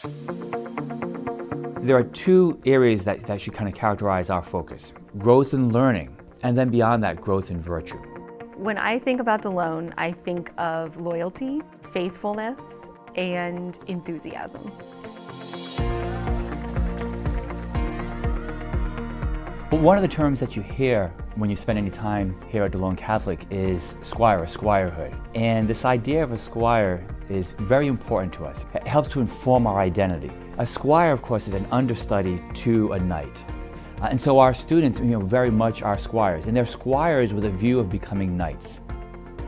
There are two areas that should kind of characterize our focus: growth in learning, and then beyond that, growth in virtue. When I think about Delone, I think of loyalty, faithfulness, and enthusiasm. But one of the terms that you hear when you spend any time here at Delone Catholic is squire, or squirehood. And this idea of a squire is very important to us. It helps to inform our identity. A squire, of course, is an understudy to a knight. And so our students, very much are squires, and they're squires with a view of becoming knights,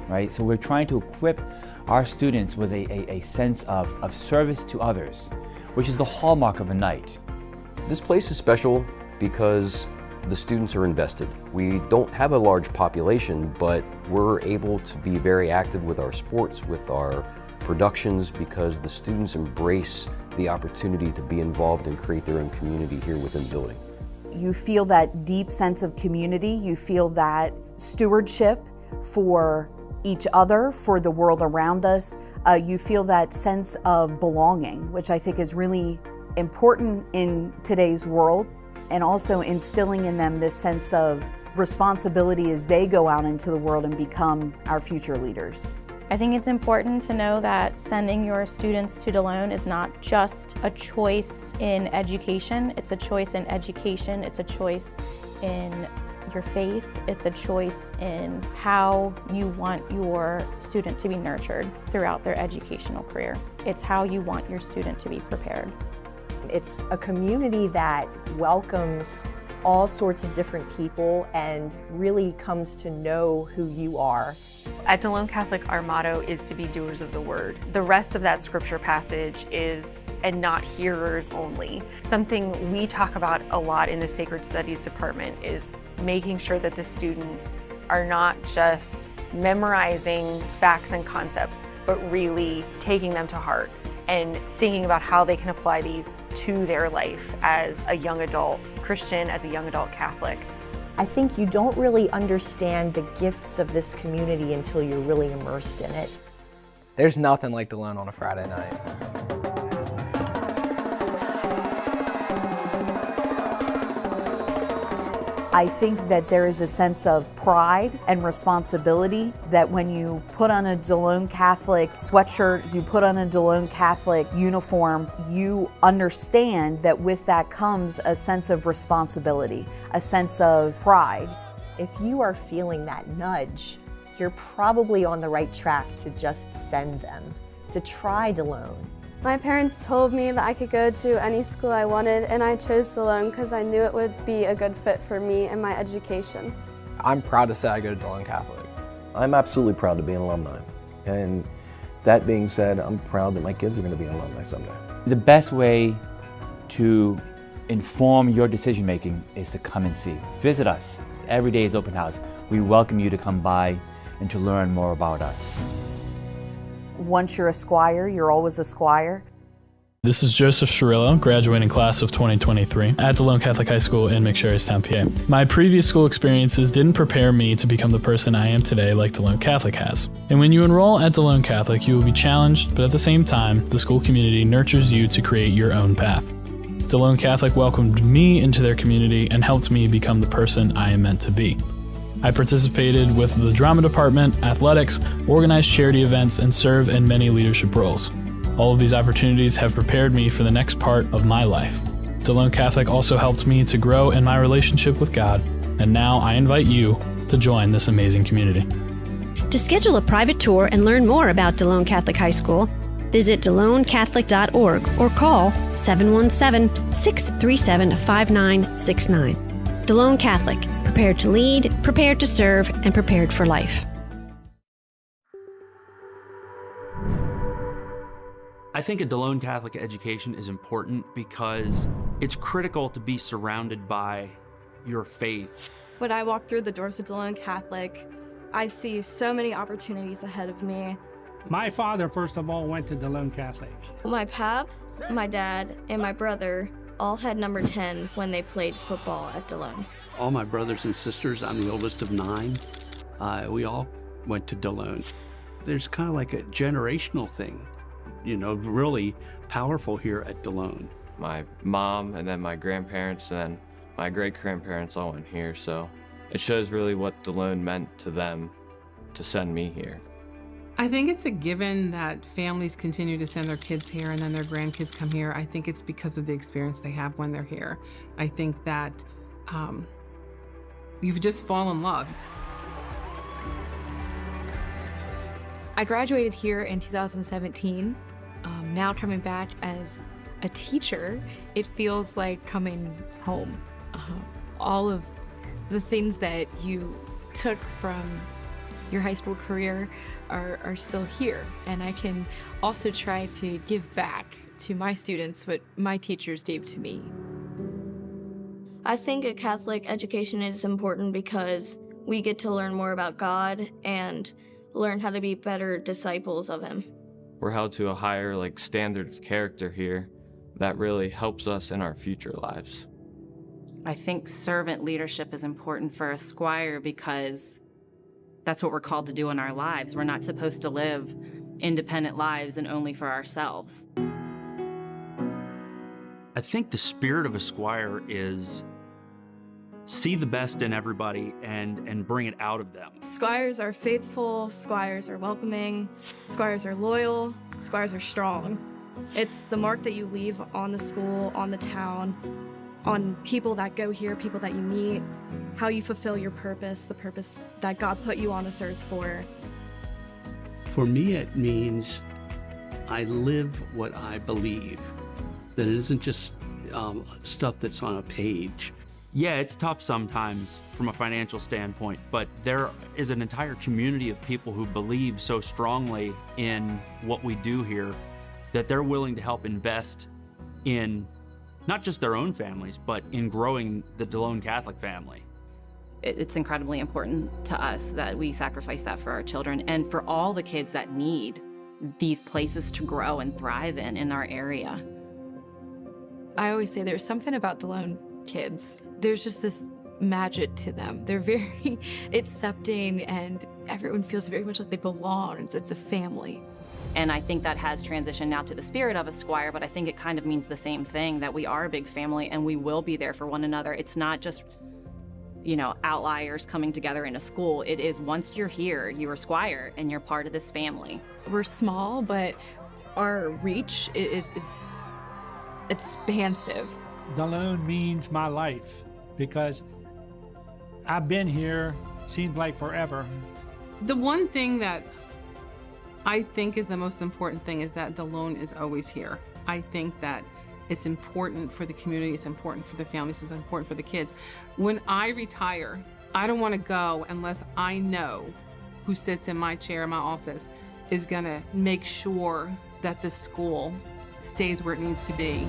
right? So we're trying to equip our students with a sense of service to others, which is the hallmark of a knight. This place is special because the students are invested. We don't have a large population, but we're able to be very active with our sports, with our productions, because the students embrace the opportunity to be involved and create their own community here within the building. You feel that deep sense of community, you feel that stewardship for each other, for the world around us. You feel that sense of belonging, which I think is really important in today's world, and also instilling in them this sense of responsibility as they go out into the world and become our future leaders. I think it's important to know that sending your students to Delone is not just a choice in education. It's a choice in education. It's a choice in your faith. It's a choice in how you want your student to be nurtured throughout their educational career. It's how you want your student to be prepared. It's a community that welcomes all sorts of different people and really comes to know who you are. At Delone Catholic, our motto is to be doers of the word. The rest of that scripture passage is, and not hearers only. Something we talk about a lot in the Sacred Studies department is making sure that the students are not just memorizing facts and concepts, but really taking them to heart and thinking about how they can apply these to their life as a young adult Christian, as a young adult Catholic. I think you don't really understand the gifts of this community until you're really immersed in it. There's nothing like Delone on a Friday night. I think that there is a sense of pride and responsibility that when you put on a Delone Catholic sweatshirt, you put on a Delone Catholic uniform, you understand that with that comes a sense of responsibility, a sense of pride. If you are feeling that nudge, you're probably on the right track to just send them, to try Delone. My parents told me that I could go to any school I wanted, and I chose Delone because I knew it would be a good fit for me and my education. I'm proud to say I go to Delone Catholic. I'm absolutely proud to be an alumni. And that being said, I'm proud that my kids are going to be alumni someday. The best way to inform your decision making is to come and see. Visit us. Every day is open house. We welcome you to come by and to learn more about us. Once you're a squire, you're always a squire. This is Joseph Shirillo, graduating class of 2023 at Delone Catholic High School in McSherrystown, PA. My previous school experiences didn't prepare me to become the person I am today like Delone Catholic has. And when you enroll at Delone Catholic, you will be challenged, but at the same time, the school community nurtures you to create your own path. Delone Catholic welcomed me into their community and helped me become the person I am meant to be. I participated with the drama department, athletics, organized charity events, and serve in many leadership roles. All of these opportunities have prepared me for the next part of my life. Delone Catholic also helped me to grow in my relationship with God, and now I invite you to join this amazing community. To schedule a private tour and learn more about Delone Catholic High School, visit DeloneCatholic.org or call 717-637-5969. Delone Catholic, prepared to lead, prepared to serve, and prepared for life. I think a Delone Catholic education is important because it's critical to be surrounded by your faith. When I walk through the doors of Delone Catholic, I see so many opportunities ahead of me. My father, first of all, went to Delone Catholic. My pap, my dad, and my brother all had number 10 when they played football at Delone. All my brothers and sisters, I'm the oldest of 9, we all went to Delone. There's kind of like a generational thing. really powerful here at Delone. My mom and then my grandparents and then my great-grandparents all went here, so it shows really what Delone meant to them to send me here. I think it's a given that families continue to send their kids here and then their grandkids come here. I think it's because of the experience they have when they're here. I think that you've just fallen in love. I graduated here in 2017. Now coming back as a teacher, it feels like coming home. All of the things that you took from your high school career are still here, and I can also try to give back to my students what my teachers gave to me. I think a Catholic education is important because we get to learn more about God and learn how to be better disciples of Him. We're held to a higher standard of character here that really helps us in our future lives. I think servant leadership is important for a squire because that's what we're called to do in our lives. We're not supposed to live independent lives and only for ourselves. I think the spirit of a squire is see the best in everybody and bring it out of them. Squires are faithful, squires are welcoming, squires are loyal, squires are strong. It's the mark that you leave on the school, on the town, on people that go here, people that you meet, how you fulfill your purpose, the purpose that God put you on this earth for. For me, it means I live what I believe, that it isn't just stuff that's on a page. Yeah, it's tough sometimes from a financial standpoint, but there is an entire community of people who believe so strongly in what we do here that they're willing to help invest in not just their own families, but in growing the Delone Catholic family. It's incredibly important to us that we sacrifice that for our children and for all the kids that need these places to grow and thrive in our area. I always say there's something about Delone kids. There's just this magic to them. They're very accepting and everyone feels very much like they belong. It's a family. And I think that has transitioned now to the spirit of a squire, but I think it kind of means the same thing, that we are a big family and we will be there for one another. It's not just, outliers coming together in a school. It is once you're here, you're a squire and you're part of this family. We're small, but our reach is expansive. Delone means my life because I've been here, seems like forever. The one thing that I think is the most important thing is that Delone is always here. I think that it's important for the community, it's important for the families, it's important for the kids. When I retire, I don't want to go unless I know who sits in my chair in my office is going to make sure that the school stays where it needs to be.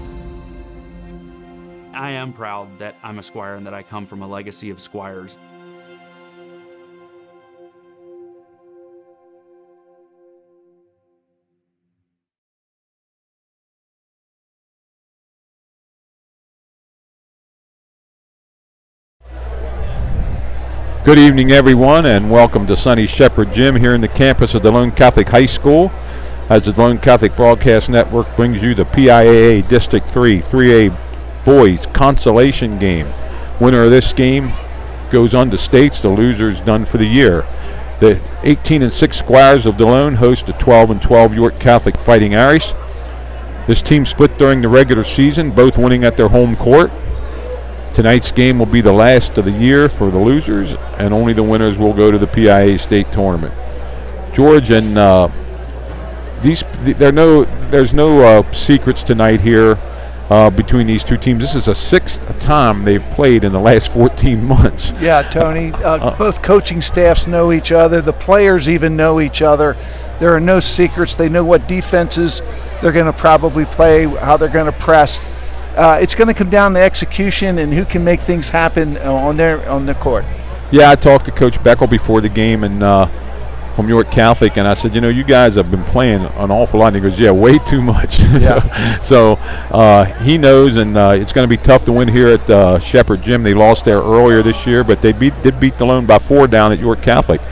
I am proud that I'm a squire and that I come from a legacy of squires. Good evening, everyone, and welcome to Sunny Shepherd Gym here in the campus of Delone Catholic High School, as the Delone Catholic Broadcast Network brings you the PIAA District III 3A Boys Consolation Game. Winner of this game goes on to states. The loser's done for the year. The 18-6 Squires of Delone host the 12-12 York Catholic Fighting Irish. This team split during the regular season, both winning at their home court. Tonight's game will be the last of the year for the losers, and only the winners will go to the PIAA State Tournament. George, and there's no secrets tonight here between these two teams. This is the sixth time they've played in the last 14 months. Yeah, Tony, both coaching staffs know each other. The players even know each other. There are no secrets. They know what defenses they're going to probably play, how they're going to press. It's going to come down to execution and who can make things happen on the court. Yeah, I talked to Coach Beckel before the game and from York Catholic, and I said, you guys have been playing an awful lot. And he goes, yeah, way too much. Yeah. so he knows, and it's going to be tough to win here at Shepherd Gym. They lost there earlier this year, but they did beat Delone by 4 down at York Catholic.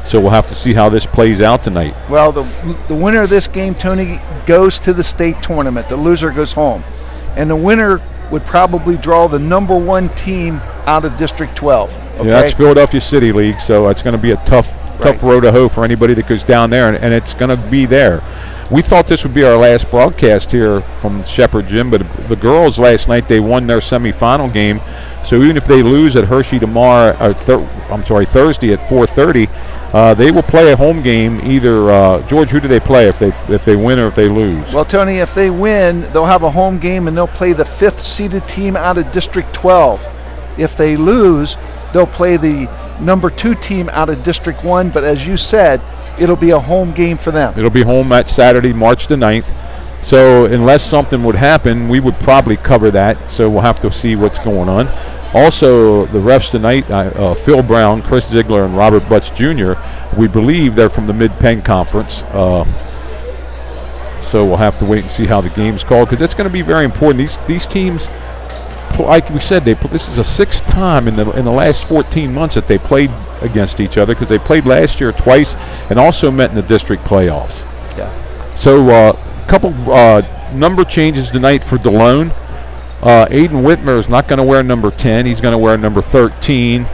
So we'll have to see how this plays out tonight. Well, the winner of this game, Tony, goes to the state tournament. The loser goes home. And the winner would probably draw the number 1 team out of District 12. Okay? Yeah, that's Philadelphia City League, so it's going to be a tough road to hoe for anybody that goes down there, and it's going to be there. We thought this would be our last broadcast here from Shepherd Gym, but the girls last night, they won their semifinal game. So even if they lose at Hershey tomorrow, Thursday at 4:30, they will play a home game. Either George, who do they play if they win or if they lose? Well, Tony, if they win, they'll have a home game and they'll play the 5th seeded team out of District 12. If they lose, they'll play the number 2 team out of District 1. But as you said, it'll be a home game for them. It'll be home that Saturday, March the 9th. So unless something would happen, we would probably cover that. So we'll have to see what's going on. Also, the refs tonight, Phil Brown, Chris Ziegler, and Robert Butts Jr., we believe they're from the Mid-Penn Conference. So we'll have to wait and see how the game's called, because it's going to be very important. These teams, like we said, this is the 6th time in the last 14 months that they played against each other, because they played last year twice and also met in the district playoffs. Yeah. So a couple number changes tonight for Delone. Aiden Whitmer is not going to wear number 10. He's going to wear number 13,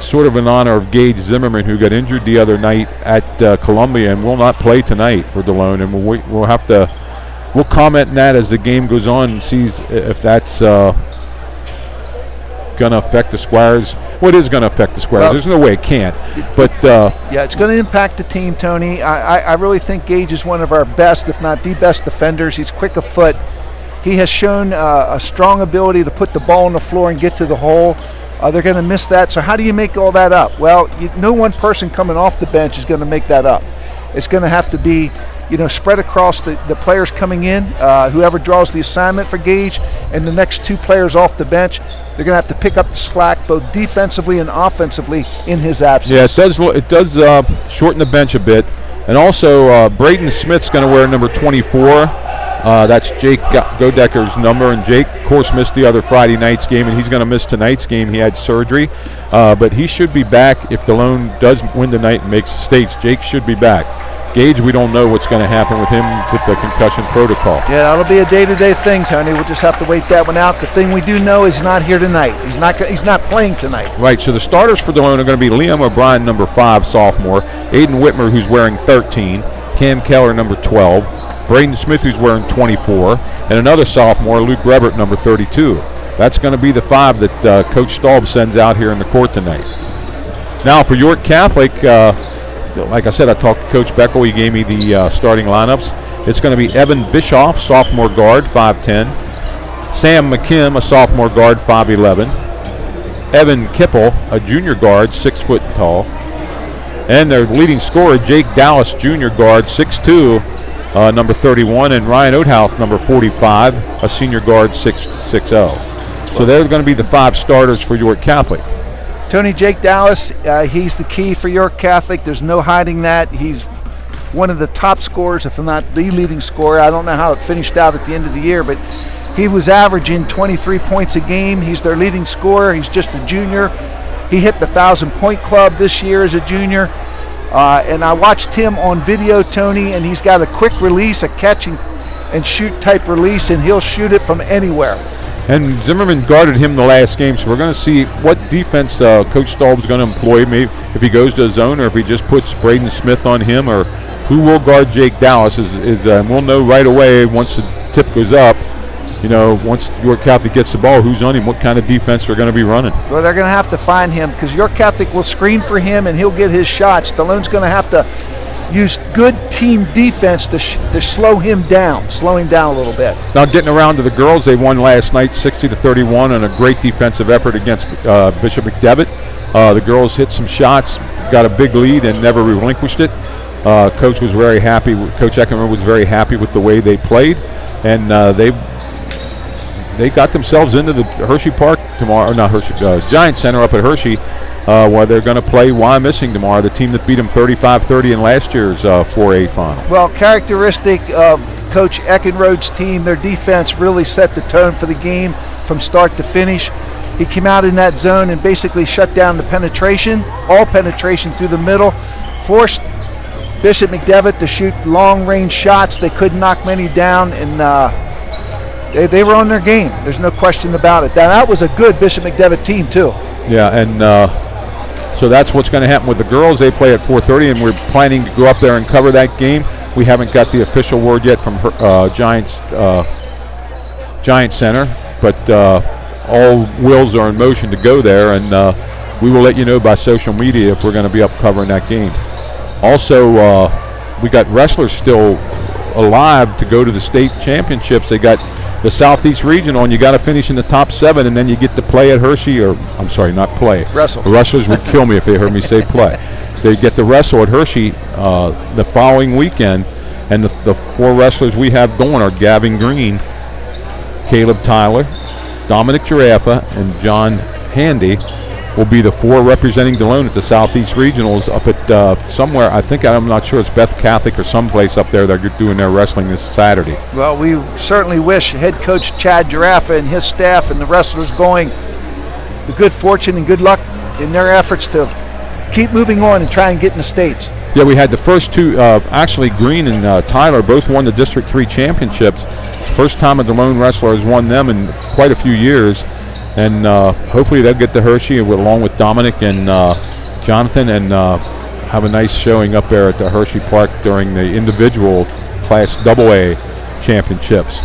sort of in honor of Gage Zimmerman, who got injured the other night at Columbia and will not play tonight for Delone. And we'll comment on that as the game goes on and sees if that's going to affect the Squires. Well, it is going to affect the Squires. There's no way it can't. But yeah, it's going to impact the team, Tony. I really think Gage is one of our best, if not the best defenders. He's quick of foot. He has shown a strong ability to put the ball on the floor and get to the hole. They're going to miss that. So how do you make all that up? Well, no one person coming off the bench is going to make that up. It's going to have to be, spread across the players coming in. Whoever draws the assignment for Gage and the next 2 players off the bench, they're going to have to pick up the slack both defensively and offensively in his absence. Yeah, it does shorten the bench a bit. And also, Braden Smith's going to wear number 24. That's Jake Godecker's number, and Jake, of course, missed the other Friday night's game, and he's going to miss tonight's game. He had surgery, but he should be back if Delone does win tonight and makes the states. Jake should be back. Gage, we don't know what's going to happen with him with the concussion protocol. Yeah, that'll be a day-to-day thing, Tony. We'll just have to wait that one out. The thing we do know is he's not here tonight. He's not playing tonight. Right, so the starters for Delone are going to be Liam O'Brien, number 5, sophomore, Aiden Whitmer, who's wearing 13, Cam Keller, number 12, Braden Smith, who's wearing 24, and another sophomore, Luke Rebert, number 32. That's going to be the 5 that Coach Staub sends out here in the court tonight. Now for York Catholic, like I said, I talked to Coach Beckel. He gave me the starting lineups. It's going to be Evan Bischoff, sophomore guard, 5'10", Sam McKim, a sophomore guard, 5'11", Evan Kipple, a junior guard, 6 foot tall, and their leading scorer, Jake Dallas, junior guard, 6'2", number 31, and Ryan Oathouse, number 45, a senior guard, 6'0". So they're going to be the 5 starters for York Catholic. Tony, Jake Dallas, he's the key for York Catholic. There's no hiding that. He's one of the top scorers, if not the leading scorer. I don't know how it finished out at the end of the year, but he was averaging 23 points a game. He's their leading scorer. He's just a junior. He hit the 1,000-point club this year as a junior. And I watched him on video, Tony, and he's got a quick release, a catch and shoot type release, and he'll shoot it from anywhere. And Zimmerman guarded him the last game, so we're going to see what defense Coach Staub is going to employ, maybe if he goes to a zone or if he just puts Braden Smith on him, or who will guard Jake Dallas. We'll know right away once the tip goes up, once York Catholic gets the ball, who's on him, what kind of defense they're going to be running. Well, they're going to have to find him because York Catholic will screen for him and he'll get his shots. Delone's going to have to use good team defense to slow him down a little bit. Now getting around to the girls, they won last night 60-31 on a great defensive effort against Bishop McDevitt. The girls hit some shots, got a big lead and never relinquished it. Coach was very happy. Coach Eckenrod was very happy with the way they played, and they got themselves into the Hershey Park tomorrow, or not Hershey, Giant Center up at Hershey, where they're going to play Wyomissing tomorrow, the team that beat them 35-30 in last year's 4A final. Well, characteristic of Coach Eckenrod's team, their defense really set the tone for the game from start to finish. He came out in that zone and basically shut down the penetration, all penetration through the middle, forced Bishop McDevitt to shoot long-range shots. They couldn't knock many down, and they were on their game. There's no question about it. Now, that was a good Bishop McDevitt team, too. Yeah, and so that's what's going to happen with the girls. They play at 4:30, and we're planning to go up there and cover that game. We haven't got the official word yet from Giant Center, but all wheels are in motion to go there, and we will let you know by social media if we're going to be up covering that game. Also, we got wrestlers still alive to go to the state championships. They got the Southeast Regional, and you got to finish in the top 7, and then you get to play at Hershey, or I'm sorry, not play. Wrestle. The wrestlers would kill me if they heard me say play. They get to wrestle at Hershey the following weekend, and the 4 wrestlers we have going are Gavin Green, Caleb Tyler, Dominic Giraffa, and John Handy will be the 4 representing Delone at the Southeast Regionals up at somewhere. I'm not sure, it's Beth Catholic or someplace up there. They're doing their wrestling this Saturday. Well, we certainly wish head coach Chad Giraffa and his staff and the wrestlers going the good fortune and good luck in their efforts to keep moving on and try and get in the States. Yeah, we had the first 2, actually Green and Tyler both won the District 3 championships. First time a Delone wrestler has won them in quite a few years. And hopefully they'll get to Hershey along with Dominic and Jonathan, and have a nice showing up there at the Hershey Park during the individual Class AA championships.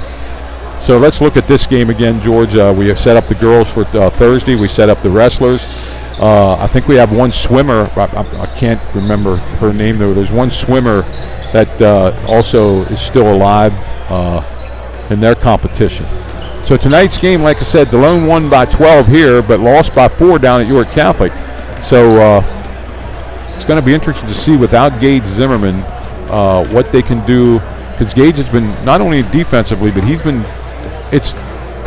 So let's look at this game again, George. We have set up the girls for Thursday. We set up the wrestlers. I think we have one swimmer. I can't remember her name, though. There's one swimmer that also is still alive in their competition. So tonight's game, like I said, Delone won by 12 here, but lost by 4 down at York Catholic. So it's going to be interesting to see without Gage Zimmerman what they can do, because Gage has been not only defensively, but it's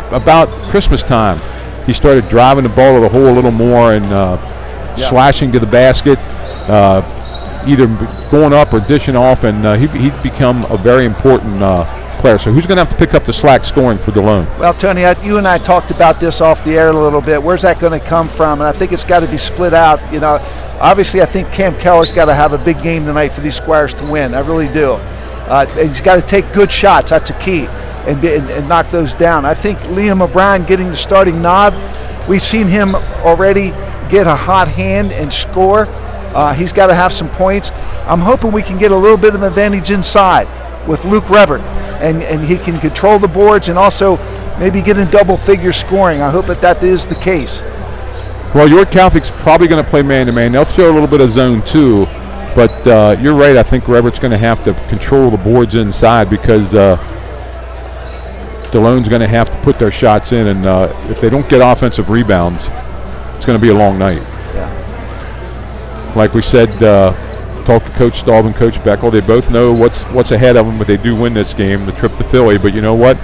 about Christmas time. He started driving the ball to the hole a little more and slashing to the basket, either going up or dishing off, and he'd become a very important player. So who's going to have to pick up the slack scoring for Delone? Well, Tony, you and I talked about this off the air a little bit. Where's that going to come from? And I think it's got to be split out. You know, obviously I think Cam Keller's got to have a big game tonight for these Squires to win. I really do. He's got to take good shots. That's a key, and knock those down. I think Liam O'Brien getting the starting nod. We've seen him already get a hot hand and score. He's got to have some points. I'm hoping we can get a little bit of advantage inside with Luke Revert, and he can control the boards and also maybe get in double figure scoring. I hope that is the case. Well, York Catholic's probably going to play man-to-man. They'll throw a little bit of zone too, but you're right. I think Revert's going to have to control the boards inside, because Delone's going to have to put their shots in, and if they don't get offensive rebounds, it's going to be a long night. Yeah. Like we said, talked to Coach Staub and Coach Beckel. They both know what's ahead of them, but they do win this game, the trip to Philly. But you know what?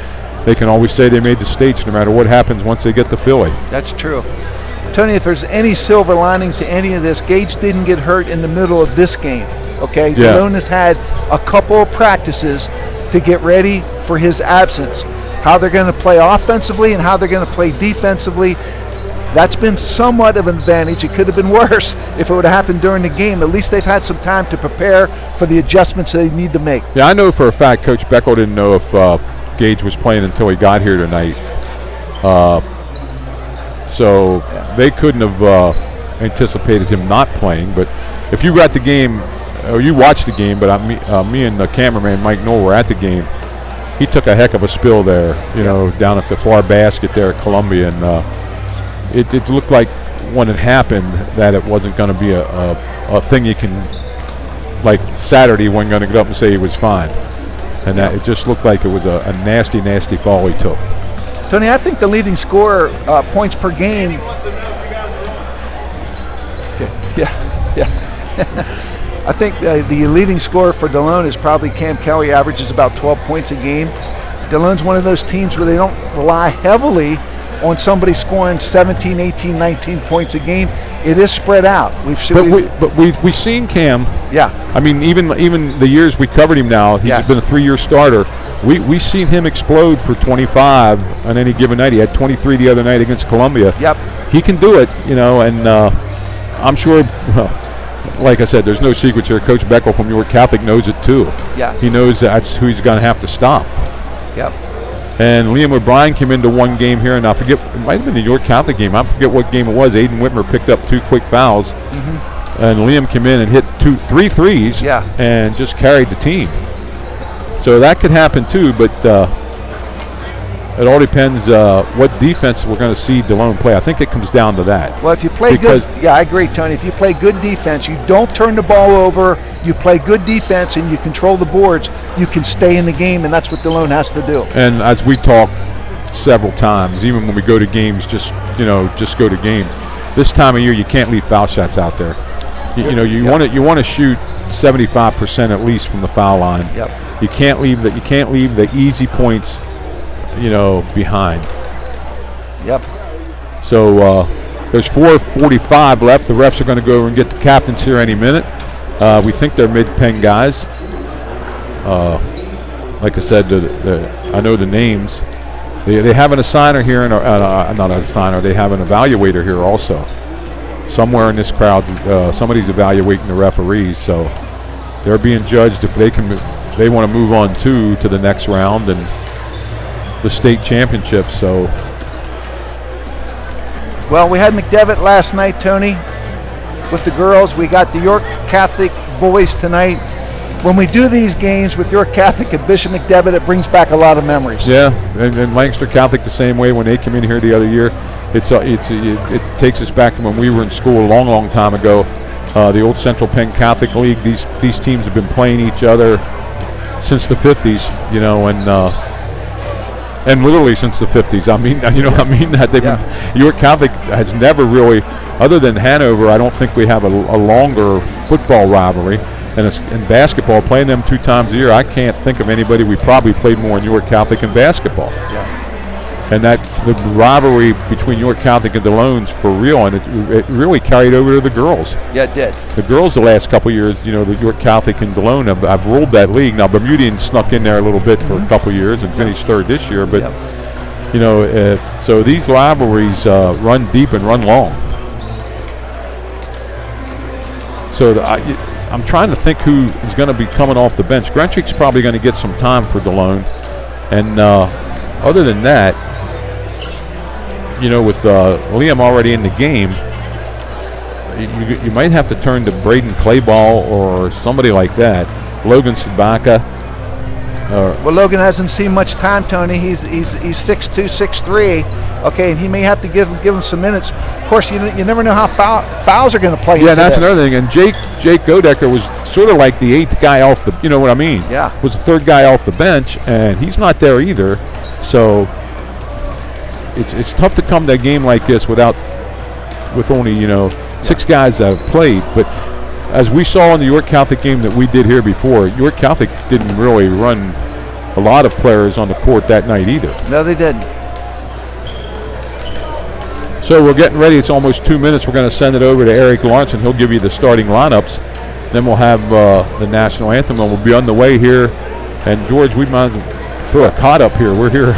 They can always say they made the States no matter what happens once they get to Philly. That's true. Tony, if there's any silver lining to any of this, Gage didn't get hurt in the middle of this game. Okay? Yeah. Delone has had a couple of practices to get ready for his absence. How they're going to play offensively and how they're going to play defensively, that's been somewhat of an advantage. It could have been worse if it would have happened during the game. At least they've had some time to prepare for the adjustments they need to make. Yeah, I know for a fact Coach Beckel didn't know if Gage was playing until he got here tonight. So they couldn't have anticipated him not playing. But if you were at the game, or you watched the game, but me and the cameraman Mike Knoll were at the game, he took a heck of a spill there, down at the far basket there at Columbia, and it looked like when it happened that it wasn't going to be a thing you can, like Saturday, he wasn't going to get up and say he was fine, and that it just looked like it was a nasty, nasty fall he took. Tony, I think the leading scorer points per game. Okay. Yeah. I think the leading scorer for Delone is probably Cam Kelly. Averages about 12 points a game. Delone's one of those teams where they don't rely heavily on somebody scoring 17, 18, 19 points a game. It is spread out. We've seen Cam. Yeah. I mean, even the years we covered him now, he's been a 3-year starter. we seen him explode for 25 on any given night. He had 23 the other night against Columbia. Yep. He can do it, you know, and I'm sure, well, like I said, there's no secrets here. Coach Beckel from York Catholic knows it too. Yeah. He knows that's who he's going to have to stop. Yep. And Liam O'Brien came into one game here, and I forget, it might have been the York Catholic game. I forget what game it was. Aiden Whitmer picked up 2 quick fouls. And Liam came in and hit 3 threes and just carried the team. So that could happen too, but it all depends what defense we're going to see Delone play. I think it comes down to that. Well, if you play good, yeah, I agree, Tony. If you play good defense, you don't turn the ball over, you play good defense, and you control the boards, you can stay in the game, and that's what Delone has to do. And as we talked several times, even when we go to games, just go to games. This time of year, you can't leave foul shots out there. You want to shoot 75% at least from the foul line. Yep. You can't leave the easy points, behind. Yep. So there's 4:45 left. The refs are going to go over and get the captains here any minute. We think they're mid-pen guys. Like I said, I know the names. They have an assigner here, and not an assigner. They have an evaluator here also. Somewhere in this crowd, somebody's evaluating the referees, so they're being judged if they want to move on to the next round and the state championship. So, well, we had McDevitt last night, Tony, with the girls. We got the York Catholic boys tonight. When we do these games with York Catholic and Bishop McDevitt, it brings back a lot of memories. Yeah, and Lancaster Catholic the same way. When they came in here the other year, it takes us back to when we were in school a long, long time ago. The old Central Penn Catholic League. These teams have been playing each other since the 50s, and literally since the 50s. I mean that they've been. York Catholic has never really, other than Hanover, I don't think we have a longer football rivalry. And in basketball, playing them 2 times a year, I can't think of anybody. We probably played more in York Catholic in basketball. Yeah. And that the rivalry between York Catholic and Delone's for real, and it really carried over to the girls. Yeah, it did. The girls the last couple of years, the York Catholic and Delone have ruled that league. Now Bermudian snuck in there a little bit for a couple of years and finished 3rd this year, but so these rivalries run deep and run long. So I'm trying to think who is going to be coming off the bench. Grentrick's probably going to get some time for Delone, and other than that, with Liam already in the game, you might have to turn to Braden Clayball or somebody like that. Logan Sabaka. Well, Logan hasn't seen much time, Tony. He's 6'2", 6'3". Okay, and he may have to give him some minutes. Of course, you never know how fouls are going to play. Yeah, that's another thing. And Jake Godecker was sort of like the 8th guy off the. You know what I mean? Yeah. Was the 3rd guy off the bench, and he's not there either. So it's tough to come to a game like this with only 6 guys that have played. But as we saw in the York Catholic game that we did here before, York Catholic didn't really run a lot of players on the court that night either. No, they didn't. So we're getting ready. It's almost 2 minutes. We're going to send it over to Eric Lawrence, and he'll give you the starting lineups. Then we'll have the national anthem, and we'll be on the way here. And George, we might throw a cot up here. We're here.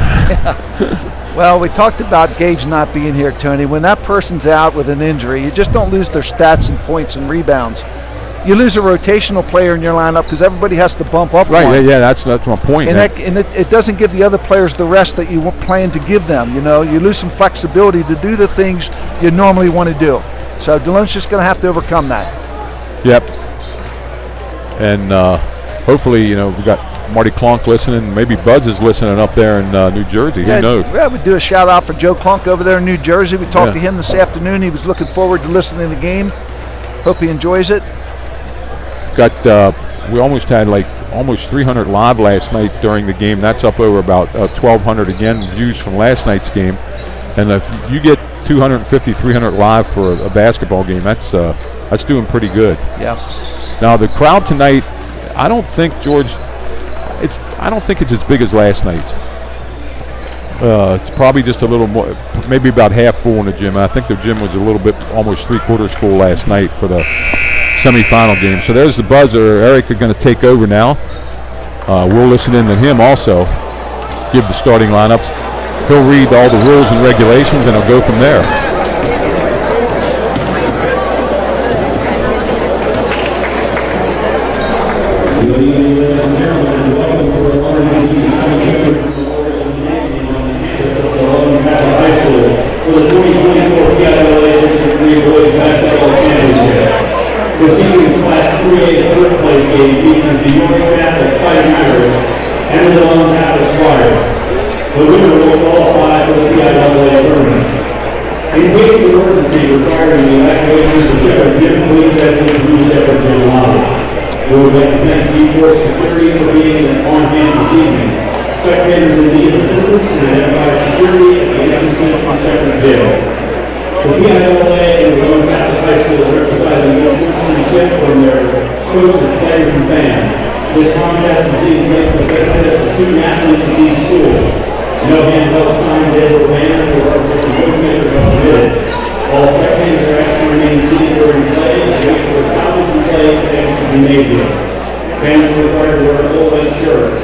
Well, we talked about Gage not being here, Tony. When that person's out with an injury, you just don't lose their stats and points and rebounds. You lose a rotational player in your lineup because everybody has to bump up. Right, yeah, that's my point. And it doesn't give the other players the rest that you plan to give them. You lose some flexibility to do the things you normally want to do. So Delone's just going to have to overcome that. Yep. And hopefully, we got Marty Clonk listening. Maybe Buzz is listening up there in New Jersey. Who knows? Yeah, we'd do a shout out for Joe Clonk over there in New Jersey. We talked to him this afternoon. He was looking forward to listening to the game. Hope he enjoys it. We almost had almost 300 live last night during the game. That's up over about 1,200 again views from last night's game. And if you get 250, 300 live for a basketball game, that's doing pretty good. Yeah. Now the crowd tonight, I don't think it's as big as last night's. It's probably just a little more, maybe about half full in the gym. I think the gym was a little bit, almost 3/4 full last night for the semifinal game. So there's the buzzer. Eric is going to take over now. We'll listen in to him also give the starting lineups. He'll read all the rules and regulations, and he'll go from there. For the 2024 PIAA District III Boys Basketball Championship. Proceedings Class 3A third place game features the York Catholic Fighting Irish and the Delone Catholic Squire. The winner will qualify for the PIAA tournament. In case of emergency requiring the evacuation of the Shepherd Gym, please exit through Shepherd Gym lobby. We would like to thank G4 Security for being on hand this evening. Spectators in need of assistance can identify security at the entrance to Shepherd Gym. The PIAA and the Delone Catholic High School are emphasizing the sportsmanship from their coaches, players, and fans. This contest is being played for the benefit of the student athletes of these schools. No handheld signs, or banners, or artificial coachmakers are permitted. All spectators are asked to remain seated during play and wait for the stoppage of play at the exit gymnasium. Fans are required to wear full length shirts.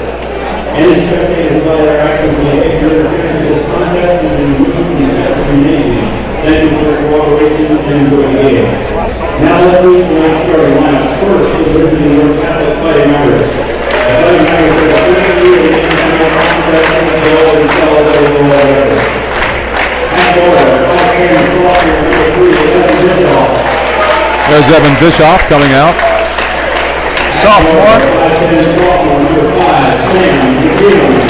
Any spectators while their actions may make their appearance in this contest and be removed from the Shepherd Gymnasium. Thank you for your cooperation and enjoy the game. Now let's reach the next starting lineups. First is the New York Catholic Fighting Irish. The Fighting Irish are the first year in the national contest in the ball and celebrate the ball record. At guard, Qualifier sophomore number 3, Evan Bischoff. There's Evan Bischoff coming out. Sophomore.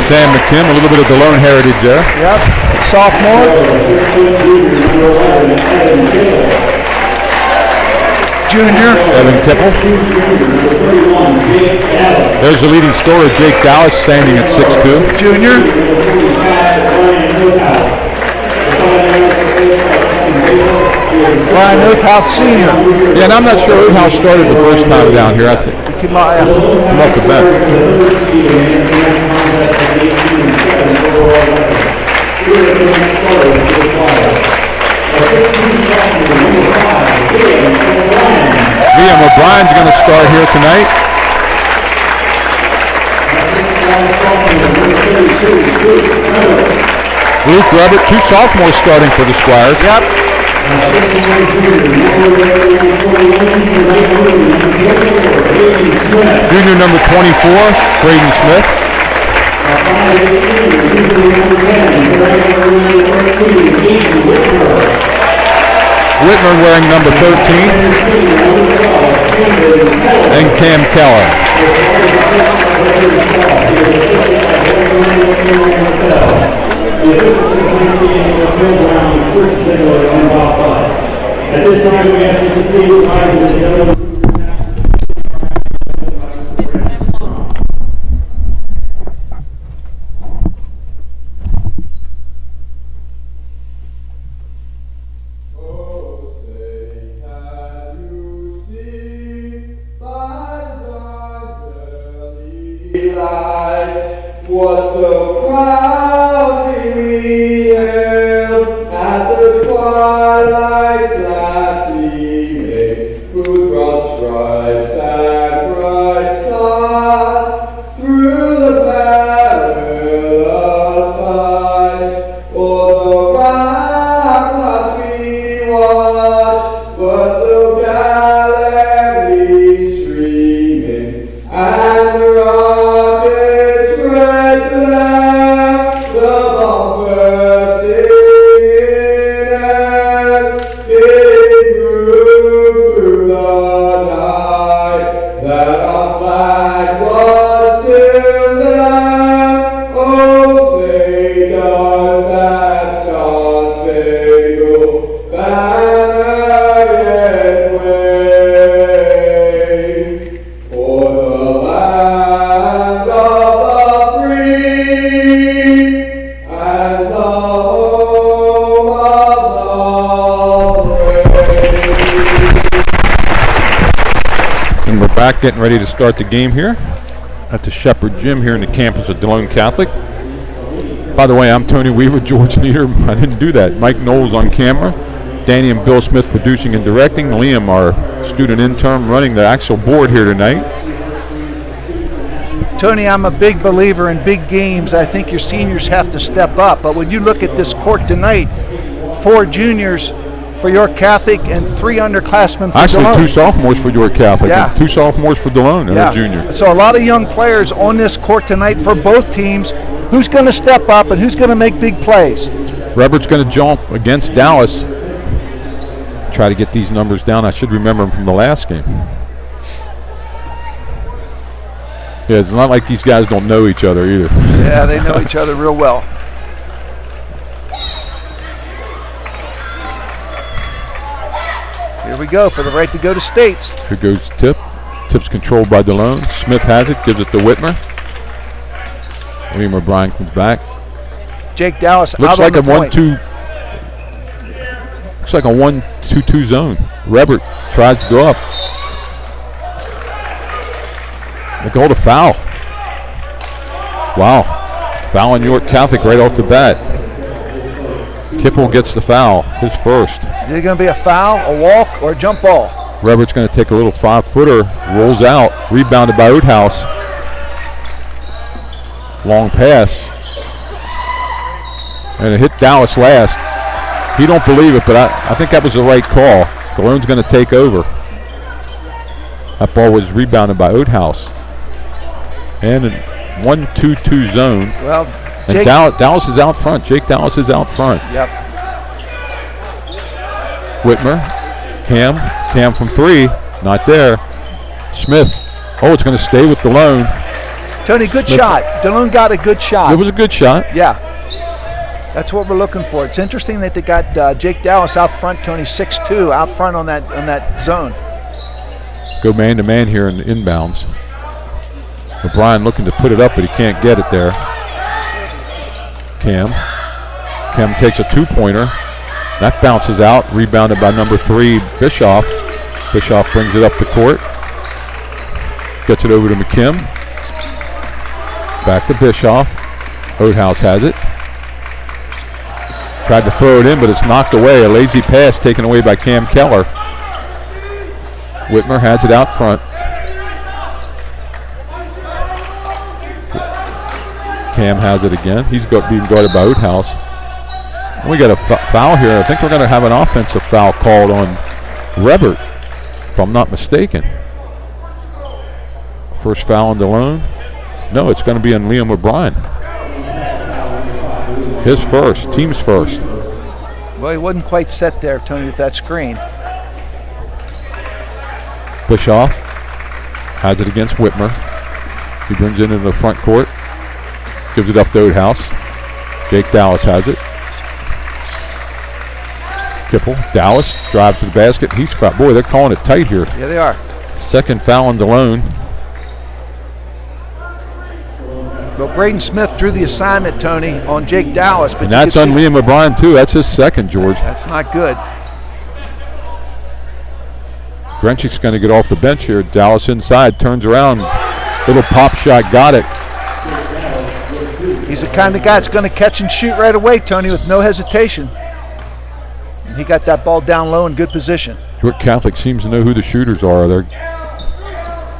Sam McKim, a little bit of Delone heritage there. Yep. Sophomore. Junior. Evan Kipple. There's the leading scorer, Jake Dallas, standing at 6'2". Junior. Brian Oathouse Senior. Yeah, and I'm not sure Oathouse started the first time down here. I think he came off the bench. Liam O'Brien's going to start here tonight. Luke Rubbert, 2 sophomores starting for the Squires. Yep. Junior number 24, Braden Smith. Whitmer wearing number 13. And Cam Keller. At this time, we ask you to please rise to the gentlemen. Was so proudly we hailed at the twilight's last evening, whose broad stripes and bright stars through the perilous heights o'er the ramparts we watched were so gallantly streaming, and the rockets red glare, the bombs bursting in air, it proved through the night that our flag was still there. Oh, say does that star-spangled banner yet wave o'er the land of the free and the home of the brave. And we're back getting ready to start the game here at the Shepherd Gym here in the campus of Delone Catholic. By the way, I'm Tony Weaver, George Leader. I didn't do that. Mike Knowles on camera. Danny and Bill Smith producing and directing. Liam, our student intern, running the actual board here tonight. Tony, I'm a big believer in big games. I think your seniors have to step up. But when you look at this court tonight, 4 juniors for York Catholic and 3 underclassmen for Actually, Delone. 2 sophomores for York Catholic and 2 sophomores for Delone and a junior. So a lot of young players on this court tonight for both teams. Who's going to step up and who's going to make big plays? Robert's going to jump against Dallas. Try to get these numbers down. I should remember them from the last game. Yeah, it's not like these guys don't know each other either. Yeah, they know each other real well. Here we go for the right to go to States. Here goes tip. Tip's controlled by Delone. Smith has it, gives it to Whitmer. William O'Brien comes back. Jake Dallas looks out like on the point. Looks like a 1-2-2 zone. Rebert tries to go up. They called a foul. Wow. Foul on York Catholic right off the bat. Kipple gets the foul, his first. Is it going to be a foul, a walk, or a jump ball? Robert's going to take a little 5-footer, rolls out, rebounded by Oathouse. Long pass. And it hit Dallas last. He don't believe it, but I think that was the right call. Dalone's going to take over. That ball was rebounded by Oathouse. And in 1-2-2 zone. Well, and Dallas is out front. Jake Dallas is out front. Yep. Whitmer, Cam from 3, not there. Smith, it's going to stay with Delone. Tony, good shot. Delone got a good shot. It was a good shot. Yeah. That's what we're looking for. It's interesting that they got Jake Dallas out front, Tony, 6'2", out front on that zone. Go man-to-man here in the inbounds. O'Brien looking to put it up, but he can't get it there. Cam takes a 2-pointer. That bounces out, rebounded by number 3, Bischoff. Bischoff brings it up the court. Gets it over to McKim. Back to Bischoff. Oathouse has it. Tried to throw it in, but it's knocked away. A lazy pass taken away by Cam Keller. Whitmer has it out front. Cam has it again. He's being guarded by Oathouse. We got a foul here. I think we're going to have an offensive foul called on Rebert, if I'm not mistaken. First foul on Delone. No, it's going to be on Liam O'Brien. His first, team's first. Well, he wasn't quite set there, Tony, with that screen. Bischoff has it against Whitmer. He brings it into the front court. Gives it up to Oathouse. Jake Dallas has it. Kipple, Dallas, drive to the basket. He's fouled. Boy, they're calling it tight here. Yeah, they are. Second foul on Delone. Well, Braden Smith drew the assignment, Tony, on Jake Dallas. But and that's on Liam O'Brien, too. That's his second, George. That's not good. Grenchik's going to get off the bench here. Dallas inside, turns around. Little pop shot, got it. He's the kind of guy that's going to catch and shoot right away, Tony, with no hesitation. He got that ball down low in good position. York Catholic seems to know who the shooters are. They're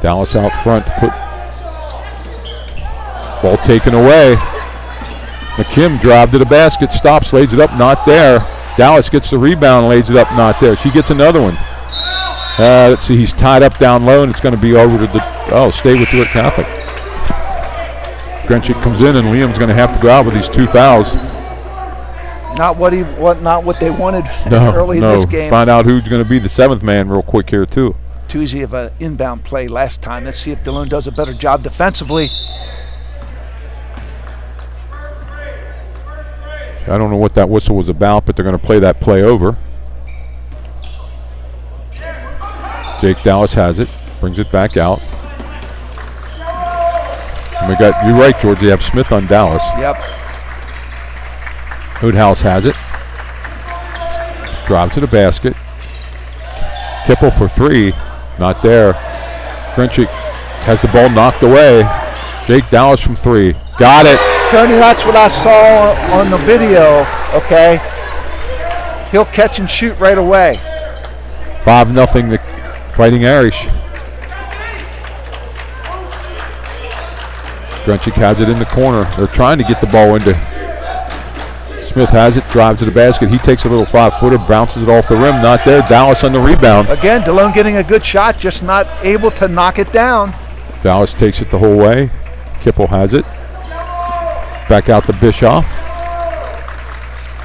Dallas out front. Ball taken away. McKim drive to the basket, stops, lays it up, not there. Dallas gets the rebound, lays it up, not there. She gets another one. Let's see, he's tied up down low, and it's going to be over to the, stay with York Catholic. Grenchik comes in, and Liam's going to have to go out with these 2 fouls. Not what they wanted early in this game. Find out who's going to be the 7th man real quick here, too. Too easy of an inbound play last time. Let's see if Delone does a better job defensively. I don't know what that whistle was about, but they're going to play that play over. Jake Dallas has it, brings it back out. And you're right, George, they have Smith on Dallas. Yep. Oathouse has it. Drive to the basket. Kipple for 3, not there. Grenchik has the ball knocked away. Jake Dallas from 3, got it. Tony, that's what I saw on the video, okay? He'll catch and shoot right away. 5-0 the Fighting Irish. Grunchik has it in the corner. They're trying to get the ball into. Smith has it, drives to the basket. He takes a little 5-footer, bounces it off the rim. Not there. Dallas on the rebound. Again, Delone getting a good shot, just not able to knock it down. Dallas takes it the whole way. Kipple has it. Back out to Bischoff.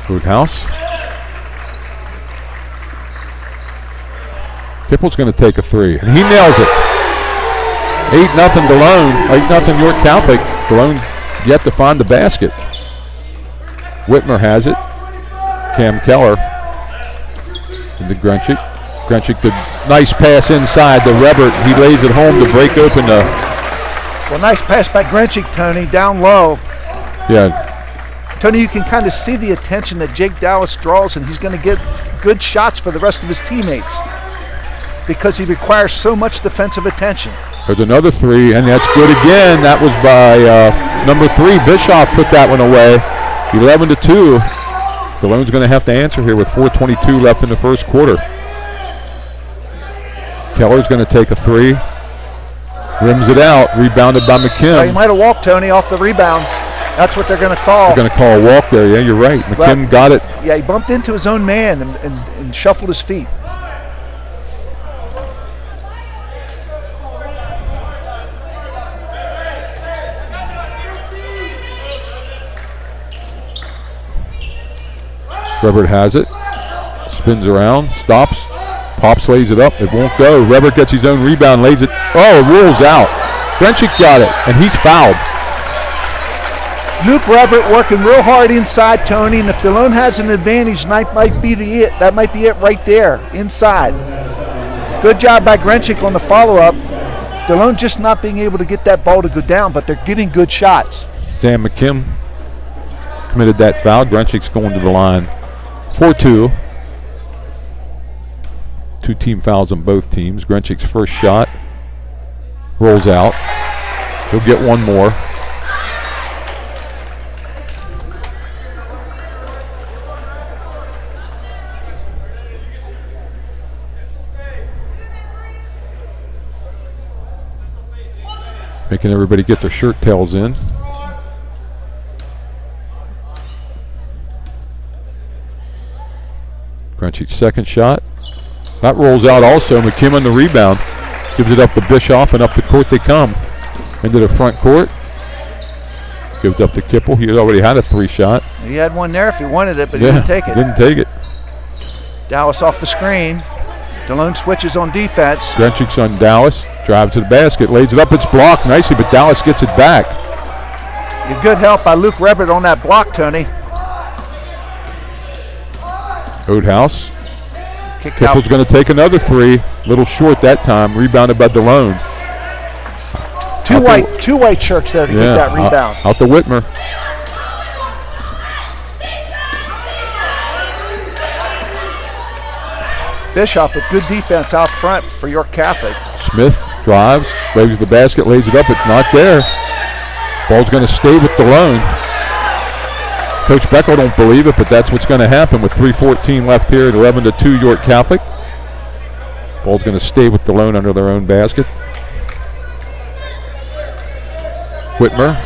Woodhouse. Kipple's going to take a three, and he nails it. 8-0 Delone. 8-0 York Catholic. Delone yet to find the basket. Whitmer has it. Cam Keller into Grunchik. Grunchik, the nice pass inside to Rebert. He lays it home to break open the. Well, nice pass by Grunchik, Tony, down low. Yeah. Tony, you can kind of see the attention that Jake Dallas draws, and he's going to get good shots for the rest of his teammates because he requires so much defensive attention. There's another three, and that's good again. That was by number 3. Bischoff put that one away. 11-2. Delone's going to have to answer here with 4:22 left in the first quarter. Keller's going to take a three. Rims it out. Rebounded by McKim. Well, he might have walked, Tony, off the rebound. That's what they're going to call. They're going to call a walk there. Yeah, you're right. McKim got it. Yeah, he bumped into his own man and shuffled his feet. Rebert has it. Spins around. Stops. Pops lays it up. It won't go. Rebert gets his own rebound. Lays it. Oh, it rolls out. Grunchik got it, and he's fouled. Luke Rebert working real hard inside, Tony, and if Delone has an advantage, that might be it right there, inside. Good job by Grunchik on the follow-up. Delone just not being able to get that ball to go down, but they're getting good shots. Sam McKim committed that foul. Grunchik's going to the line. 4-2. 2 team fouls on both teams. Grunchik's first shot rolls out. He'll get one more. Making everybody get their shirt tails in. Grunchik's second shot. That rolls out also. McKim on the rebound. Gives it up to Bischoff, and up the court they come. Into the front court. Gives it up to Kipple. He had already had a 3 shot. He had one there if he wanted it, but he didn't take it. Didn't take it. Dallas off the screen. Delone switches on defense. Grunchik's on Dallas. Drive to the basket. Lays it up. It's blocked nicely, but Dallas gets it back. Good help by Luke Rebert on that block, Tony. Woodhouse. Kipple's going to take another 3. Little short that time. Rebounded by Delone. Two white shirts there to get that rebound. Out to Whitmer. Bischoff with good defense out front for York Catholic. Smith drives, lays to the basket, lays it up. It's not there. Ball's going to stay with Delone. Coach Beckle don't believe it, but that's what's going to happen with 3:14 left here at 11-2 York Catholic. Ball's going to stay with Delone under their own basket. Whitmer.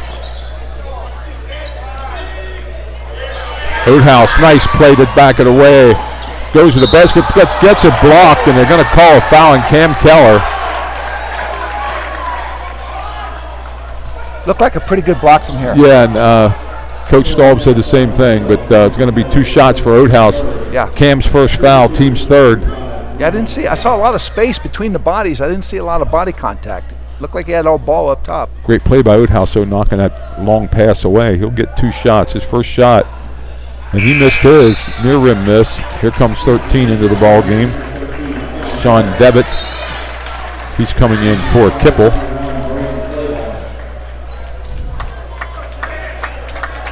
Woodhouse, nice play to back it away. Goes to the basket, gets it blocked, and they're going to call a foul on Cam Keller. Looked like a pretty good block from here. Yeah, and Coach Staub said the same thing, but it's going to be 2 shots for Woodhouse. Yeah. Cam's first foul, team's third. Yeah, I saw a lot of space between the bodies. I didn't see a lot of body contact. Looked like he had all ball up top. Great play by Woodhouse, though, knocking that long pass away. He'll get 2 shots, his first shot. And he missed his, near rim miss. Here comes 13 into the ball game. Sean Devitt. He's coming in for Kipple.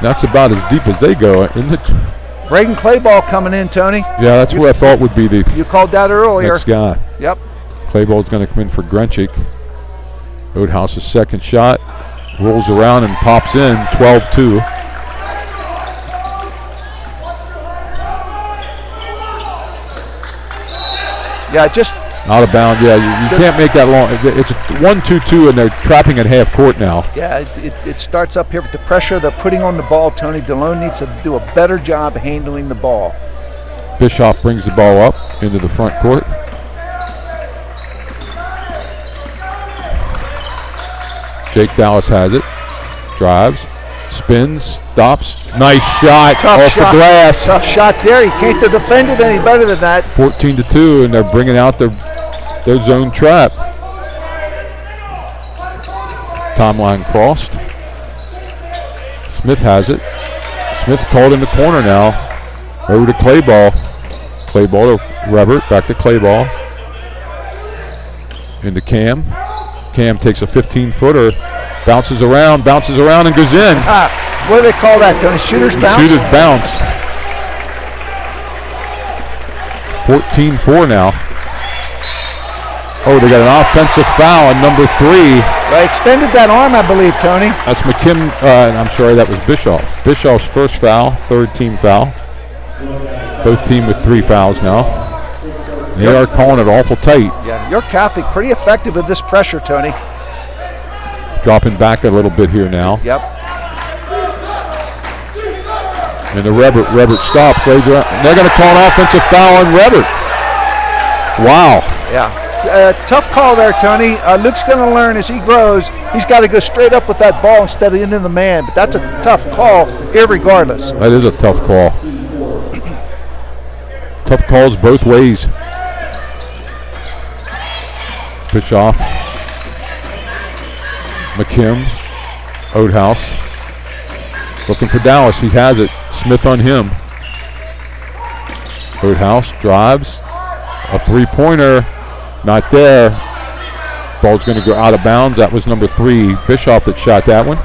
That's about as deep as they go, isn't it? Braden Clayball coming in, Tony. Yeah, that's who I thought would be the You called that earlier. next guy. Yep. Clayball's going to come in for Grunchik. Woodhouse's second shot. Rolls around and pops in, 12-2. Yeah, just Out of bounds, yeah. You can't make that long. It's a 1-2-2, and they're trapping at half court now. Yeah, it starts up here with the pressure they're putting on the ball, Tony. Delone needs to do a better job handling the ball. Bischoff brings the ball up into the front court. Jake Dallas has it. Drives. Spins. Stops. Nice shot off the glass. Tough shot there. You can't defend it any better than that. 14-2, and they're bringing out their zone trap. Timeline crossed. Smith has it. Smith called in the corner now. Over to Clayball. Clayball to Rebert. Back to Clayball. Into Cam. Cam takes a 15-footer. Bounces around, and goes in. What do they call that, Tony? Shooter's bounce? Shooter's bounce. 14-4 now. Oh, they got an offensive foul on number 3. They extended that arm, I believe, Tony. That's McKim. I'm sorry, that was Bischoff. Bischoff's first foul, third team foul. Both team with 3 fouls now. They are calling it awful tight. Yeah, York Catholic pretty effective with this pressure, Tony. Dropping back a little bit here now. Yep. And the Rebert stops, lays around. And they're going to call an offensive foul on Rebert. Wow. Yeah. Tough call there, Tony. Luke's going to learn as he grows. He's got to go straight up with that ball instead of into the man. But that's a tough call, irregardless. That is a tough call. Tough calls both ways. Bischoff. McKim. Oathouse. Looking for Dallas. He has it. Smith on him. Oathouse drives. A 3-pointer. Not there. Ball's going to go out of bounds. That was number 3. Bischoff that shot that one.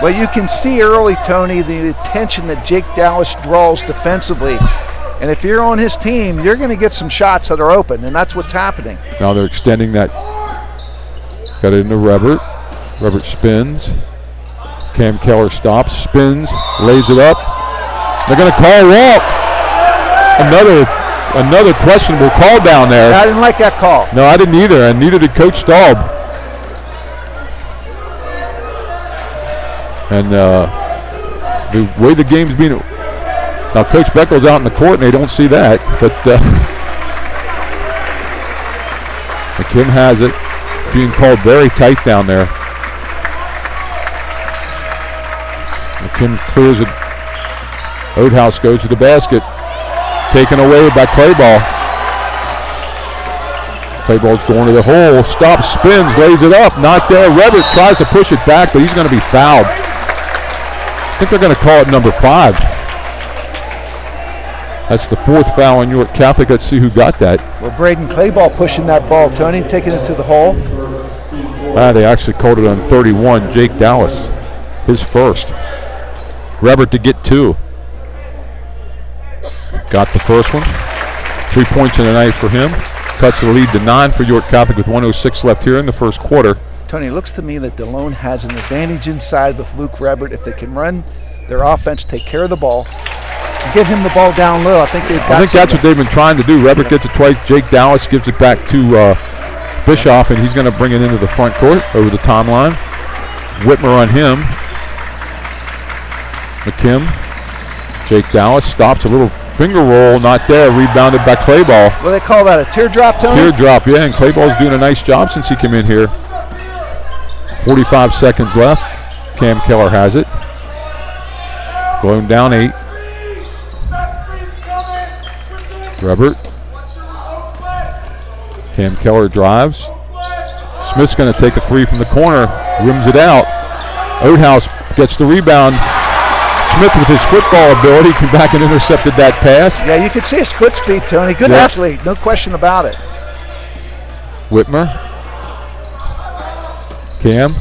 Well, you can see early, Tony, the attention that Jake Dallas draws defensively. And if you're on his team, you're going to get some shots that are open, and that's what's happening. Now they're extending that. Got it into Rebert. Rebert spins. Cam Keller stops, spins, lays it up. They're going to call a walk. Another questionable call down there. I didn't like that call. No, I didn't either, and neither did Coach Staub. And the way the game's being, now Coach Beckel's out in the court and they don't see that, but McKim has it, being called very tight down there. McKim clears it. Oathouse goes to the basket, taken away by Clayball. Clayball's going to the hole, stops, spins, lays it up, not there. Rebert tries to push it back, but he's going to be fouled. I think they're going to call it number 5. That's the 4th foul on York Catholic. Let's see who got that. Well, Braden Clayball pushing that ball, Tony, taking it to the hole. They actually called it on 31. Jake Dallas, his first. Rebert to get 2. Got the first one. 3 points in the night for him. Cuts the lead to 9 for York Catholic with 1:06 left here in the first quarter. Tony, it looks to me that Delone has an advantage inside with Luke Rebert. If they can run their offense, take care of the ball, and get him the ball down low, I think that's what they've been trying to do. Rebert gets it twice. Jake Dallas gives it back to Bischoff, and he's going to bring it into the front court over the timeline. Whitmer on him. McKim. Jake Dallas stops, a little finger roll, not there. Rebounded by Clayball. What do they call that, a teardrop, Tony? Teardrop, yeah, and Clayball's doing a nice job since he came in here. 45 seconds left. Cam Keller has it. Going down 8. Rebert. Cam Keller drives. Smith's going to take a 3 from the corner. Rims it out. Oathouse gets the rebound. Smith with his football ability came back and intercepted that pass. Yeah, you can see his foot speed, Tony. Good athlete, no question about it. Whitmer. Cam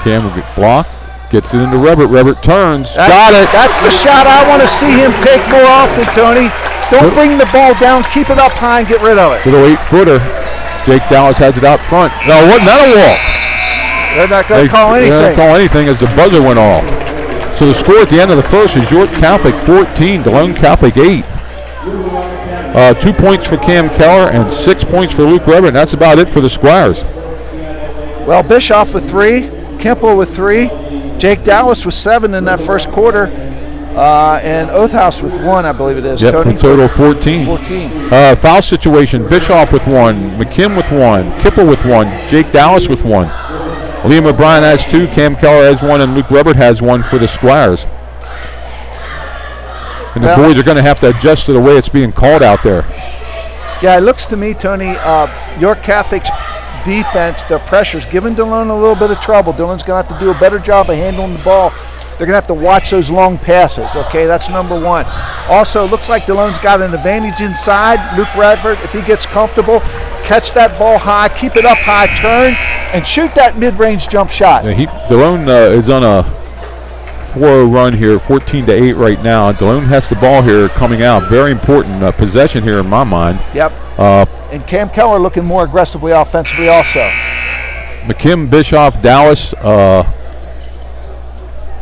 will get blocked. Gets it into Rebert. Rebert turns. Got it. That's the shot I want to see him take more often, Tony. Don't bring the ball down. Keep it up high and get rid of it. Little 8-footer. Jake Dallas has it out front. No, wasn't that a walk? They're not going to call anything. They're not call anything as the buzzer went off. So the score at the end of the first is York Catholic 14, Delone Catholic 8. 2 points for Cam Keller and 6 points for Luke Weber, and that's about it for the Squires. Well, Bischoff with 3, Kemple with 3, Jake Dallas with 7 in that first quarter, and Oathhouse with 1, I believe it is. Yep, Tony, for total 14. 14. Foul situation, Bischoff with 1, McKim with 1, Kipple with 1, Jake Dallas with 1. Liam O'Brien has 2, Cam Keller has 1, and Luke Weber has 1 for the Squires. And the boys are going to have to adjust to the way it's being called out there. Yeah, it looks to me, Tony, York Catholic's defense, their pressure's giving Delone a little bit of trouble. Delone's going to have to do a better job of handling the ball. They're going to have to watch those long passes, okay? That's number 1. Also, looks like Delone's got an advantage inside. Luke Bradford, if he gets comfortable, catch that ball high, keep it up high, turn, and shoot that mid-range jump shot. Yeah, Delone is on a 4-0 run here, 14-8 right now. Delone has the ball here coming out. Very important possession here in my mind. Yep. And Cam Keller looking more aggressively offensively also. McKim, Bischoff, Dallas,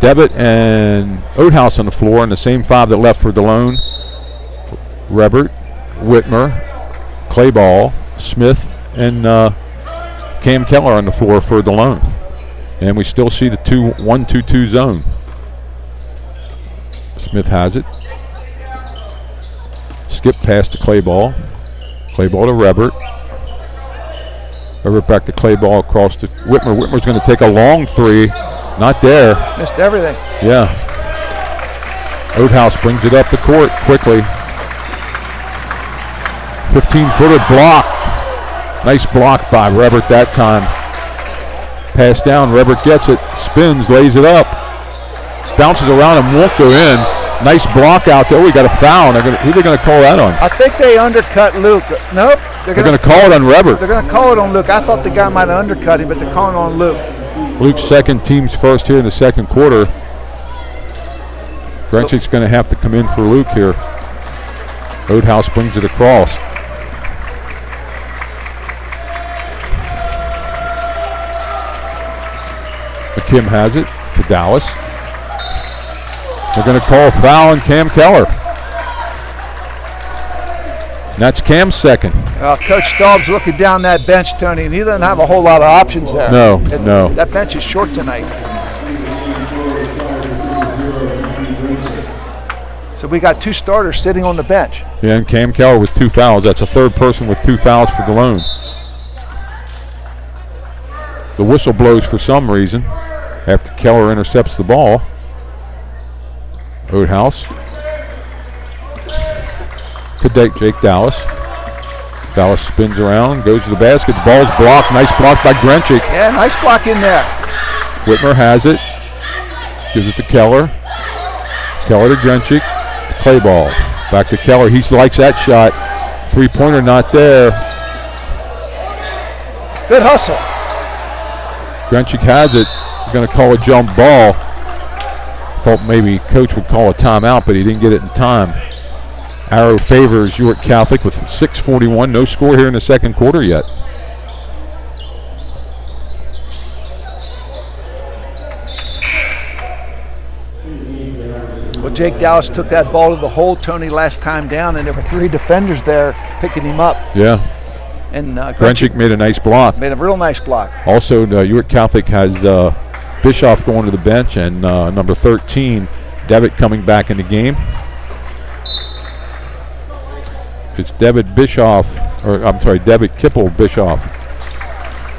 Devitt, and Oathouse on the floor, and the same 5 that left for Delone. Rebert, Whitmer, Clayball, Smith, and Cam Keller on the floor for Delone. And we still see the 1-2-2 zone. Smith has it. Skip past to Clayball. Clayball to Rebert. Rebert back to Clayball across to Whitmer. Whitmer's going to take a long 3. Not there. Missed everything. Yeah. Oathouse brings it up the court quickly. 15-footer blocked. Nice block by Rebert that time. Pass down, Rebert gets it, spins, lays it up. Bounces around and won't go in. Nice block out there. We got a foul. Who are they going to call that on? I think they undercut Luke. Nope. They're going to call it on Rebert. They're going to call it on Luke. I thought the guy might have undercut him, but they're calling on Luke. Luke's second, team's first here in the second quarter. Grenchik's going to have to come in for Luke here. Oathouse brings it across. McKim has it to Dallas. They're going to call a foul on Cam Keller. And that's Cam's second. Coach Staub's looking down that bench, Tony, and he doesn't have a whole lot of options there. No. That bench is short tonight. So we got 2 starters sitting on the bench. Yeah, and Cam Keller with 2 fouls. That's a third person with 2 fouls for Delone. The whistle blows for some reason after Keller intercepts the ball. Oathouse. Could take Jake Dallas. Dallas spins around, goes to the basket. The ball's blocked. Nice block by Grenchik. Yeah, nice block in there. Whitmer has it. Gives it to Keller. Keller to Grenchik. Play ball. Back to Keller. He likes that shot. 3-pointer not there. Good hustle. Grenchik has it. He's going to call a jump ball. Thought maybe coach would call a timeout, but he didn't get it in time. Arrow favors York Catholic with 6:41. No score here in the second quarter yet. Well, Jake Dallas took that ball to the hole, Tony, last time down, and there were 3 defenders there picking him up. Yeah. And Grenchik made a nice block. Made a real nice block. Also, York Catholic has Bischoff going to the bench, and number 13, Devitt, coming back in the game. It's Devitt Kipple Bischoff.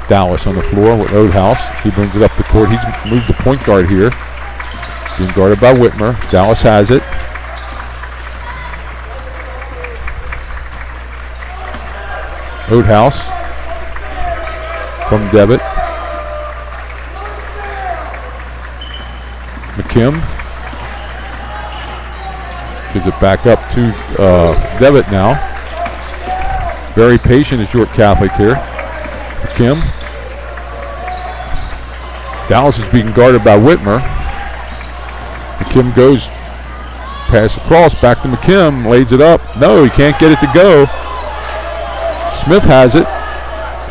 Dallas on the floor with Oathouse. He brings it up the court. He's moved the point guard here. Being guarded by Whitmer. Dallas has it. Oathouse from Devitt. McKim gives it back up to Devitt now. Very patient is York Catholic here. McKim. Dallas is being guarded by Whitmer. McKim goes pass across, back to McKim, lays it up. No, he can't get it to go. Smith has it.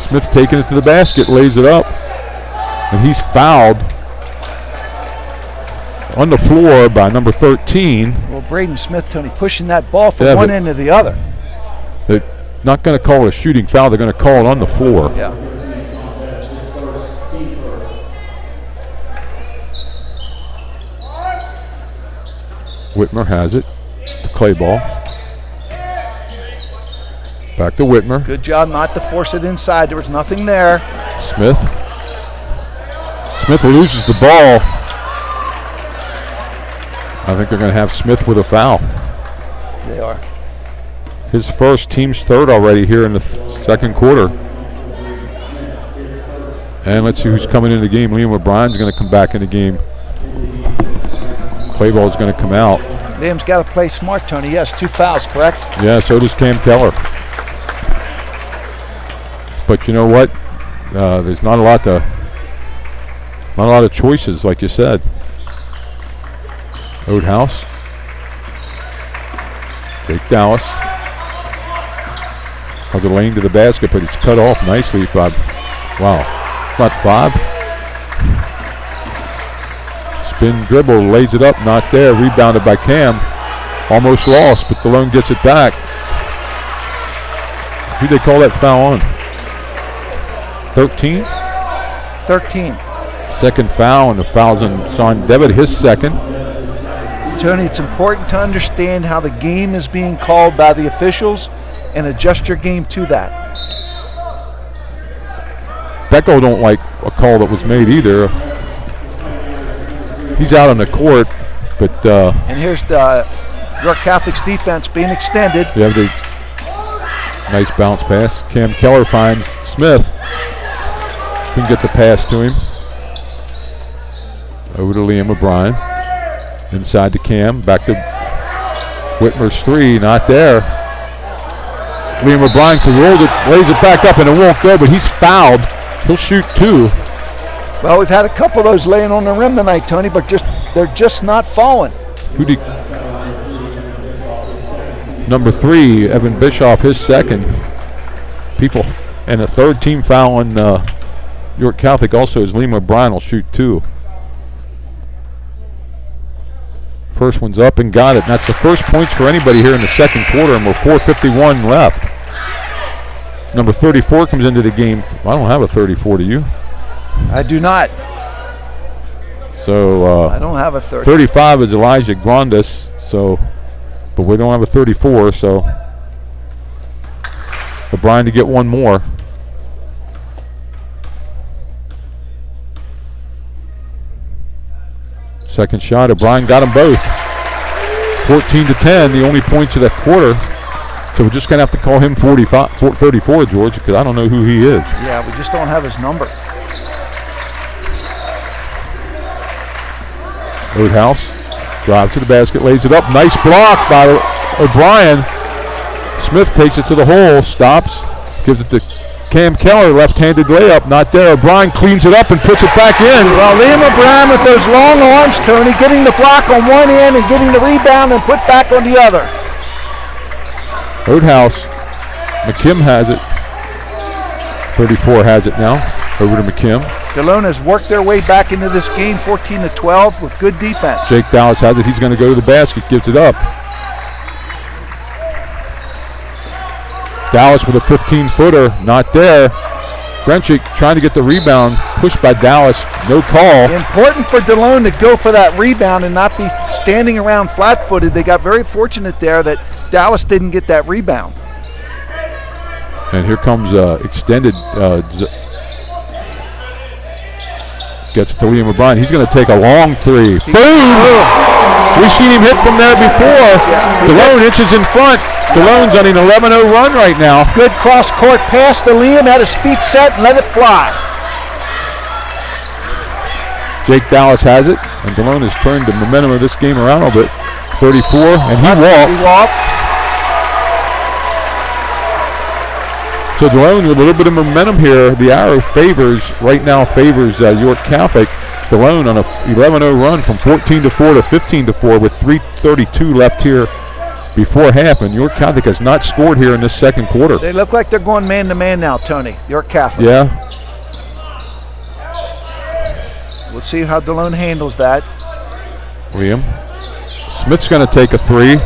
Smith taking it to the basket, lays it up. And he's fouled on the floor by number 13. Well, Braden Smith, Tony, pushing that ball from one end to the other. not going to call it a shooting foul. They're going to call it on the floor. Yeah. Whitmer has it. The clay ball. Back to Whitmer. Good job not to force it inside. There was nothing there. Smith. Smith loses the ball. I think they're going to have Smith with a foul. They are. His first, team's third already here in the second quarter. And let's see who's coming in the game. Liam O'Brien's going to come back in the game. Play ball is going to come out. Liam's got to play smart, Tony. Yes, 2 fouls, correct? Yeah, so does Cam Keller. But you know what? There's not a lot of choices, like you said. Oathouse. Jake Dallas. Has a lane to the basket, but it's cut off nicely by, wow, not 5. Spin dribble, lays it up, not there. Rebounded by Cam. Almost lost, but Delone gets it back. Who they call that foul on? 13? 13. Second foul, and the foul's on Devitt, his second. Tony, it's important to understand how the game is being called by the officials and adjust your game to that. Becko don't like a call that was made either. He's out on the court, but and here's the York Catholic's defense being extended. Yeah, the nice bounce pass. Cam Keller finds Smith. Couldn't get the pass to him. Over to Liam O'Brien. Inside to Cam. Back to Whitmer's 3. Not there. Liam O'Brien rolled it, lays it back up, and it won't go, but he's fouled. He'll shoot 2. Well, we've had a couple of those laying on the rim tonight, Tony, but they're just not falling. Number 3, Evan Bischoff, his second. People, and a third team foul on York Catholic also as Liam O'Brien will shoot 2. First one's up and got it. And that's the first points for anybody here in the second quarter, and we're 4:51 left. Number 34 comes into the game. I don't have a 34, do you? I do not. So I don't have a 30. 35 is Elijah Grandis, so, but we don't have a 34, so O'Brien to get one more. Second shot, O'Brien got them both. 14-10, the only points of that quarter. So we're just going to have to call him 34, George, because I don't know who he is. Yeah, we just don't have his number. Oathouse, drive to the basket, lays it up. Nice block by O'Brien. Smith takes it to the hole, stops, gives it to Cam Keller, left-handed layup, not there. O'Brien cleans it up and puts it back in. Well, Liam O'Brien with those long arms, Tony, getting the block on one end and getting the rebound and put back on the other. Oathouse, McKim has it. 34 has it now. Over to McKim. Delone has worked their way back into this game, 14-12, with good defense. Jake Dallas has it. He's going to go to the basket, gives it up. Dallas with a 15-footer, not there. Grenchik trying to get the rebound, pushed by Dallas, no call. Important for Delone to go for that rebound and not be standing around flat-footed. They got very fortunate there that Dallas didn't get that rebound. And here comes extended, gets it to Liam O'Brien. He's going to take a long 3. Boom! We've seen him hit from there before. Delone inches in front. Delone's on an 11-0 run right now. Good cross-court pass to Liam, had his feet set and let it fly. Jake Dallas has it, and Delone has turned the momentum of this game around a little bit. 34, and he walked. So Delone with a little bit of momentum here. The arrow right now favors York Catholic. Delone on a 11-0 run from 14-4 to 15-4 with 3:32 left here before half, and York Catholic has not scored here in this second quarter. They look like they're going man-to-man now, Tony. York Catholic. Yeah. We'll see how Delone handles that. Liam. Smith's going to take a 3.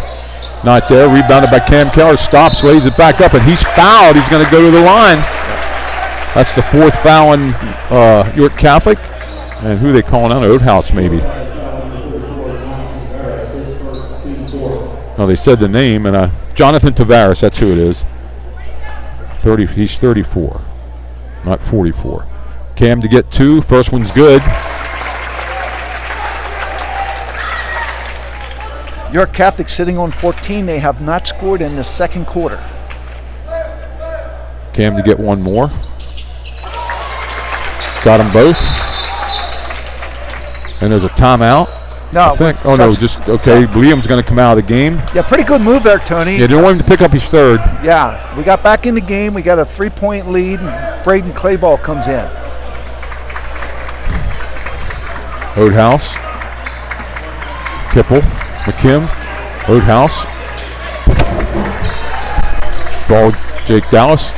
Not there. Rebounded by Cam Keller. Stops, lays it back up, and he's fouled. He's going to go to the line. That's the 4th foul on York Catholic. And who are they calling out? Oathouse, maybe. Oh, they said the name, and Jonathan Tavares, that's who it is. He's 34, not 44. Cam to get 2. First one's good. York Catholic sitting on 14. They have not scored in the second quarter. Cam to get 1 more. Got them both. And there's a timeout. No. I think. Oh, no, just, okay. Liam's going to come out of the game. Yeah, pretty good move there, Tony. Yeah, didn't want him to pick up his 3rd. Yeah, we got back in the game. We got a 3-point lead, and Braden Clayball comes in. Oathouse. Kipple. McKim. Oathouse. Ball, Jake Dallas.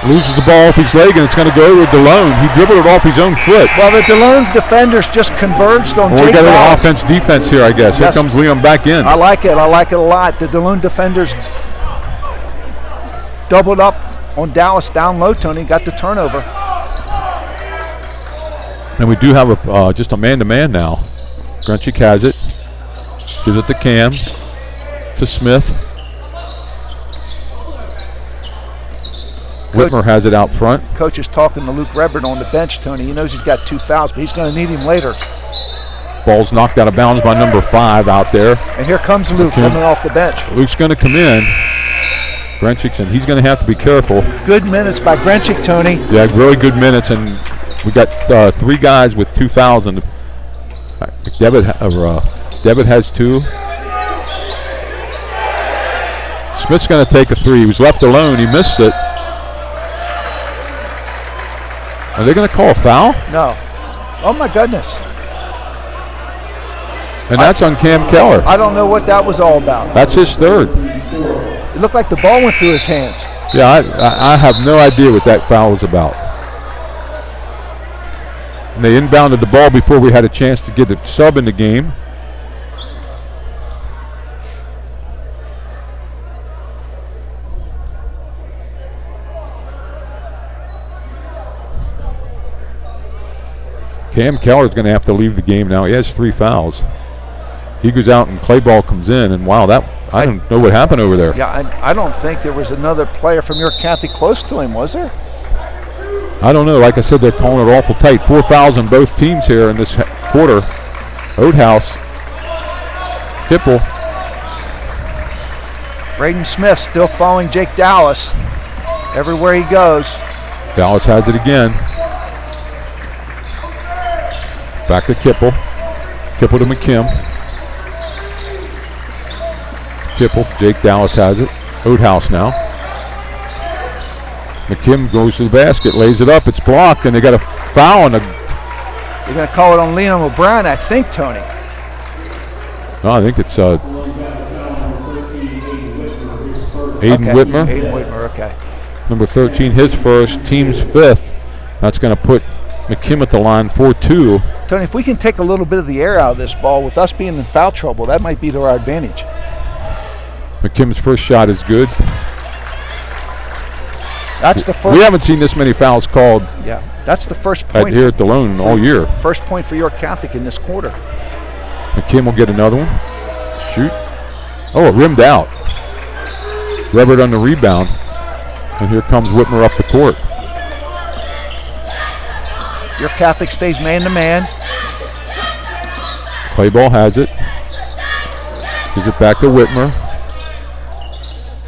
Loses the ball off his leg, and it's going to go with Delone. He dribbled it off his own foot. Well, the Delone defenders just converged on Jake We got Dallas. an offense-defense here, I guess. Yes. Here comes Liam back in. I like it. I like it a lot. The Delone defenders doubled up on Dallas down low, Tony. Got the turnover. And we do have just a man-to-man now. Grunchick has it. Gives it to Cam. To Smith. Whitmer has it out front. Coach is talking to Luke Rebert on the bench, Tony. He knows he's got 2 fouls, but he's going to need him later. Ball's knocked out of bounds by number 5 out there. And here comes Luke coming off the bench. Luke's going to come in. Grenchick, and he's going to have to be careful. Good minutes by Grenchick, Tony. Yeah, really good minutes, and we got 3 guys with 2 fouls. And Devitt has 2. Smith's going to take a 3. He was left alone. He missed it. Are they going to call a foul? No. Oh, my goodness. And that's on Cam Keller. I don't know what that was all about. That's his 3rd. It looked like the ball went through his hands. Yeah, I have no idea what that foul was about. And they inbounded the ball before we had a chance to get the sub in the game. Cam Keller's going to have to leave the game now. He has 3 fouls. He goes out and Clayball comes in, and wow, I don't know what happened over there. Yeah, I don't think there was another player from York Catholic close to him, was there? I don't know. Like I said, they're calling it awful tight. 4 fouls on both teams here in this quarter. Oathouse. Hipple. Braden Smith still following Jake Dallas everywhere he goes. Dallas has it again. Back to Kipple. Kipple to McKim. Kipple. Jake Dallas has it. Oathouse now. McKim goes to the basket, lays it up. It's blocked, and they got a foul on the. They're going to call it on Liam O'Brien, I think, Tony. No, I think it's Aiden Whitmer. Aiden Whitmer, okay. Number 13, his first, team's 5th. That's going to put McKim at the line 4-2. Tony, if we can take a little bit of the air out of this ball with us being in foul trouble, that might be to our advantage. McKim's first shot is good. That's the first. We haven't seen this many fouls called. Yeah, that's the first point here at Delone all year. First point for York Catholic in this quarter. McKim will get another one. Shoot. Oh, it rimmed out. Rebert on the rebound. And here comes Whitmer up the court. York Catholic stays man-to-man. Clayball has it. Gives it back to Whitmer.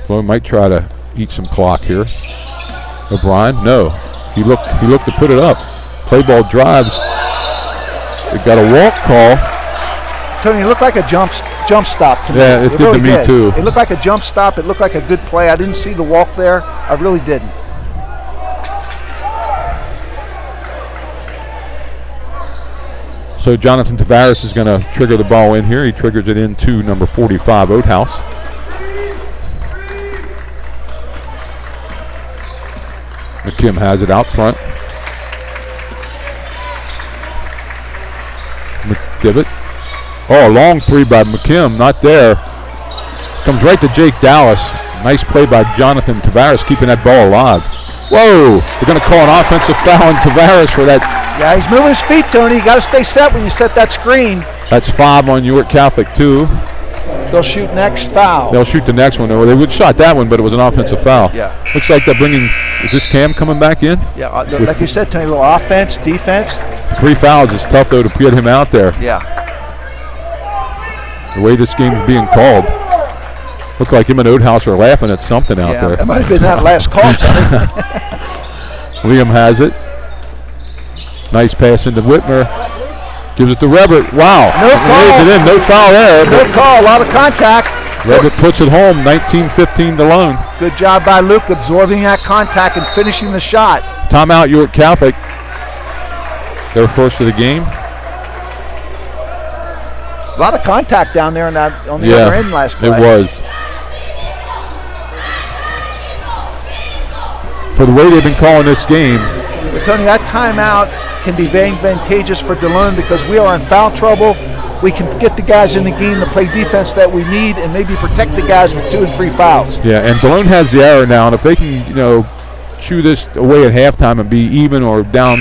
Delone might try to eat some clock here. O'Brien, no. He looked to put it up. Clayball drives. They got a walk call. Tony, it looked like a jump stop to me. Yeah, it did really to me too. It looked like a jump stop. It looked like a good play. I didn't see the walk there. I really didn't. So Jonathan Tavares is going to trigger the ball in here. He triggers it into number 45, Oathouse. McKim has it out front. McDivitt. Oh, a long 3 by McKim, not there. Comes right to Jake Dallas. Nice play by Jonathan Tavares, keeping that ball alive. Whoa! They're going to call an offensive foul on Tavares for that. Yeah, he's moving his feet, Tony. You got to stay set when you set that screen. That's 5 on York Catholic, too. They'll shoot next foul. They'll shoot the next one. Or they would shot that one, but it was an offensive foul. Yeah. Looks like they're bringing. Is this Cam coming back in? Yeah, like you said, Tony, a little offense, defense. 3 fouls is tough, though, to get him out there. Yeah. The way this game's being called. Looked like him and Oathouse are laughing at something out there. It might have been that last call, Tony. Liam has it. Nice pass into Whitmer. Gives it to Rebert. Wow. No call. Lays it in. No foul there. No call. A lot of contact. Rebert puts it home. 19-15 Delone. Good job by Luke absorbing that contact and finishing the shot. Timeout York Catholic. Their first of the game. A lot of contact down there on the other end last play. It was. For the way they've been calling this game. But Tony, that timeout can be very advantageous for Delone because we are in foul trouble. We can get the guys in the game to play defense that we need and maybe protect the guys with 2 and 3 fouls. Yeah, and Delone has the error now, and if they can, chew this away at halftime and be even or down,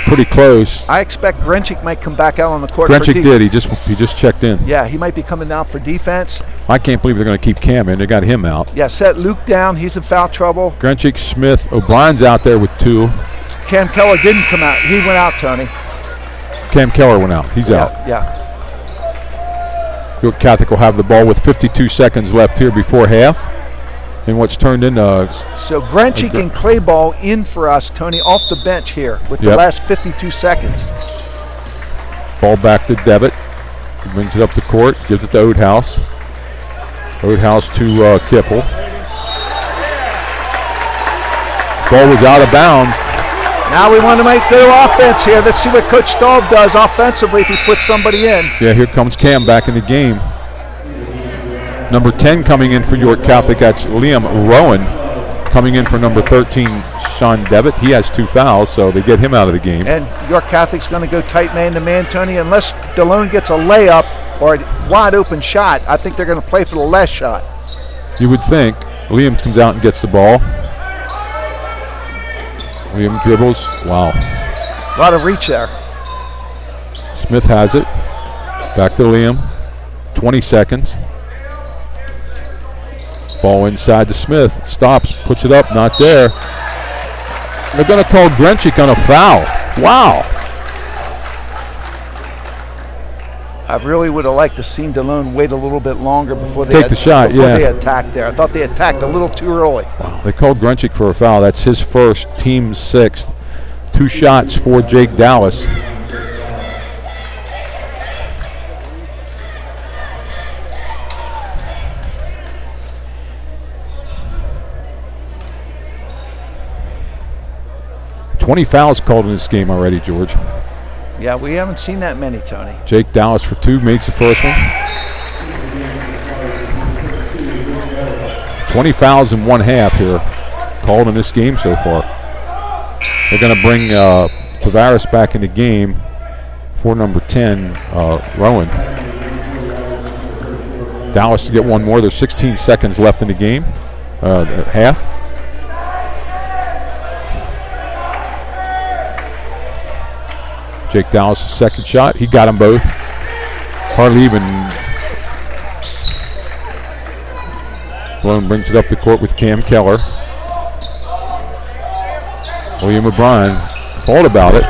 pretty close. I expect Grenchik might come back out on the court. Grenchik did. He just checked in. Yeah, he might be coming out for defense. I can't believe they're going to keep Cam in. They got him out. Yeah, set Luke down. He's in foul trouble. Grenchik, Smith, O'Brien's out there with 2. Cam Keller didn't come out. He went out, Tony. Cam Keller went out. He's out. Yeah. York Catholic will have the ball with 52 seconds left here before half. And what's turned into... So Grenchik and Clayball in for us, Tony, off the bench here with the last 52 seconds. Ball back to Devitt. He brings it up the court, gives it to Oathouse. Oathouse to Kipple. Ball was out of bounds. Now we want to make good offense here. Let's see what Coach Staub does offensively if he puts somebody in. Yeah, here comes Cam back in the game. Number 10 coming in for York Catholic, that's Liam Rowan. Coming in for number 13, Sean Devitt. He has 2 fouls, so they get him out of the game. And York Catholic's going to go tight man-to-man, Tony. Unless Delone gets a layup or a wide-open shot, I think they're going to play for the last shot. You would think. Liam comes out and gets the ball. Liam dribbles. Wow. A lot of reach there. Smith has it. Back to Liam. 20 seconds. Ball inside to Smith. Stops. Puts it up. Not there. They're going to call Grenchik on a foul. Wow. I really would have liked to seen Delone wait a little bit longer before they take the shot. They attacked there. I thought they attacked a little too early. Wow. They called Grenchik for a foul. That's his first, team's 6th. 2 shots for Jake Dallas. $20 fouls called in this game already, George. Yeah, we haven't seen that many, Tony. Jake Dallas for 2 makes the first one. 20 fouls in 1/2 here called in this game so far. They're going to bring Tavares back in the game for number 10, Rowan. Dallas to get one more. There's 16 seconds left in the game, half. Jake Dallas' second shot. He got them both. Hardly even. Delone brings it up the court with Cam Keller. William O'Brien thought about it.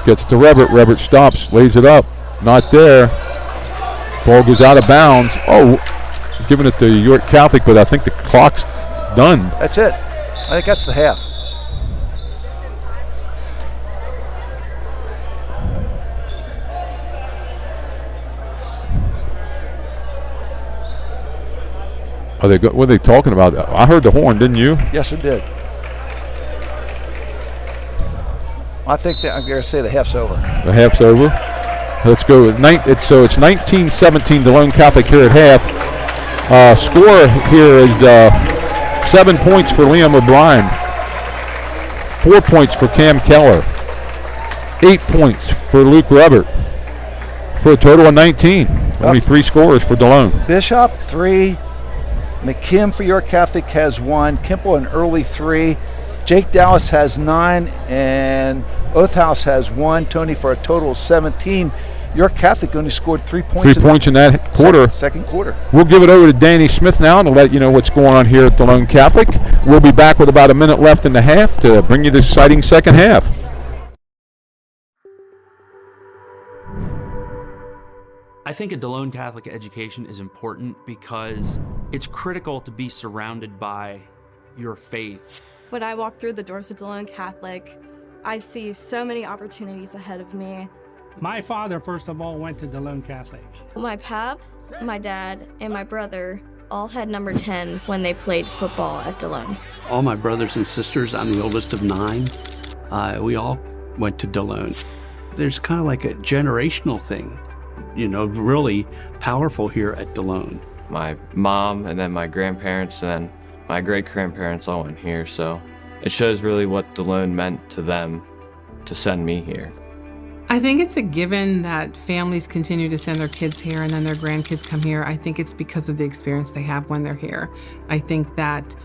Gets to Rebert. Rebert stops. Lays it up. Not there. Ball goes out of bounds. Oh, giving it to York Catholic, but I think the clock's done. That's it. I think that's the half. What are they talking about? I heard the horn, didn't you? Yes, it did. I think that I'm going to say the half's over. The half's over. Let's go. It's 19-17 Delone Catholic here at half. Score here is 7 points for Liam O'Brien, 4 points for Cam Keller, 8 points for Luke Rebert, for a total of 19. Only 3 scores for Delone. Bishop, 3. McKim for York Catholic has 1. Kimple an early 3. Jake Dallas has 9. And Oathhouse has 1. Tony for a total of 17. York Catholic only scored 3 points. 3 points in that quarter. Second quarter. We'll give it over to Danny Smith now to let you know what's going on here at Delone Catholic. We'll be back with about a minute left in the half to bring you the exciting second half. I think a Delone Catholic education is important because it's critical to be surrounded by your faith. When I walk through the doors of Delone Catholic, I see so many opportunities ahead of me. My father, first of all, went to Delone Catholic. My pap, my dad, and my brother all had number 10 when they played football at Delone. All my brothers and sisters, I'm the oldest of 9, we all went to Delone. There's kind of like a generational thing, you know, really powerful here at Delone. My mom and then my grandparents and then my great-grandparents all went here, so it shows really what Delone meant to them to send me here. I think it's a given that families continue to send their kids here and then their grandkids come here. I think it's because of the experience they have when they're here. I think that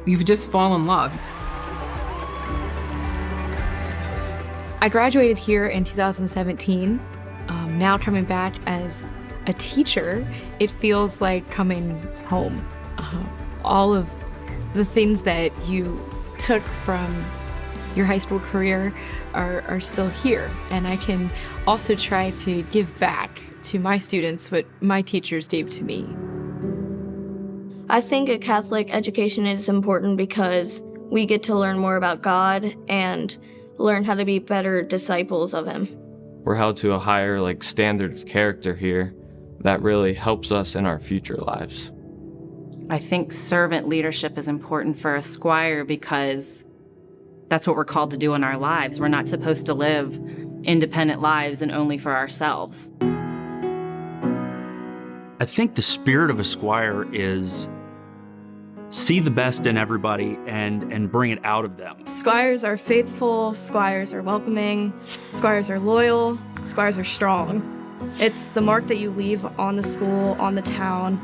you've just fallen in love. I graduated here in 2017. Now coming back as a teacher, it feels like coming home. All of the things that you took from your high school career are still here, and I can also try to give back to my students what my teachers gave to me. I think a Catholic education is important because we get to learn more about God and learn how to be better disciples of Him. We're held to a higher standard of character here that really helps us in our future lives. I think servant leadership is important for a squire because that's what we're called to do in our lives. We're not supposed to live independent lives and only for ourselves. I think the spirit of a squire is see the best in everybody and bring it out of them. Squires are faithful, squires are welcoming, squires are loyal, squires are strong. It's the mark that you leave on the school, on the town,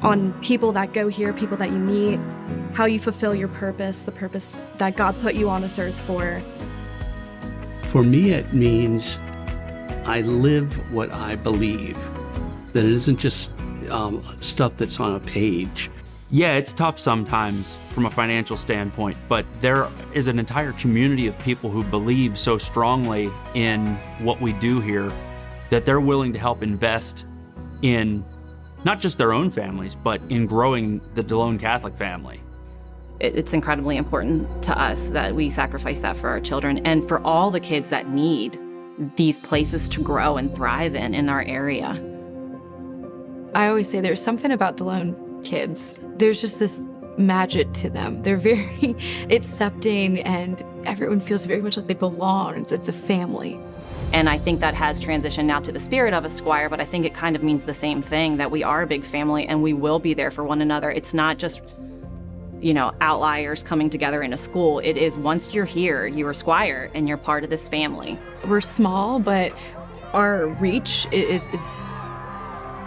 on people that go here, people that you meet, how you fulfill your purpose, the purpose that God put you on this earth for. For me, it means I live what I believe, that it isn't just stuff that's on a page. Yeah, it's tough sometimes from a financial standpoint, but there is an entire community of people who believe so strongly in what we do here that they're willing to help invest in not just their own families, but in growing the Delone Catholic family. It's incredibly important to us that we sacrifice that for our children and for all the kids that need these places to grow and thrive in our area. I always say there's something about Delone kids. There's just this magic to them. They're very accepting and everyone feels very much like they belong. It's a family. And I think that has transitioned now to the spirit of a squire, but I think it kind of means the same thing, that we are a big family and we will be there for one another. It's not just, outliers coming together in a school. It is once you're here, you're a squire and you're part of this family. We're small, but our reach is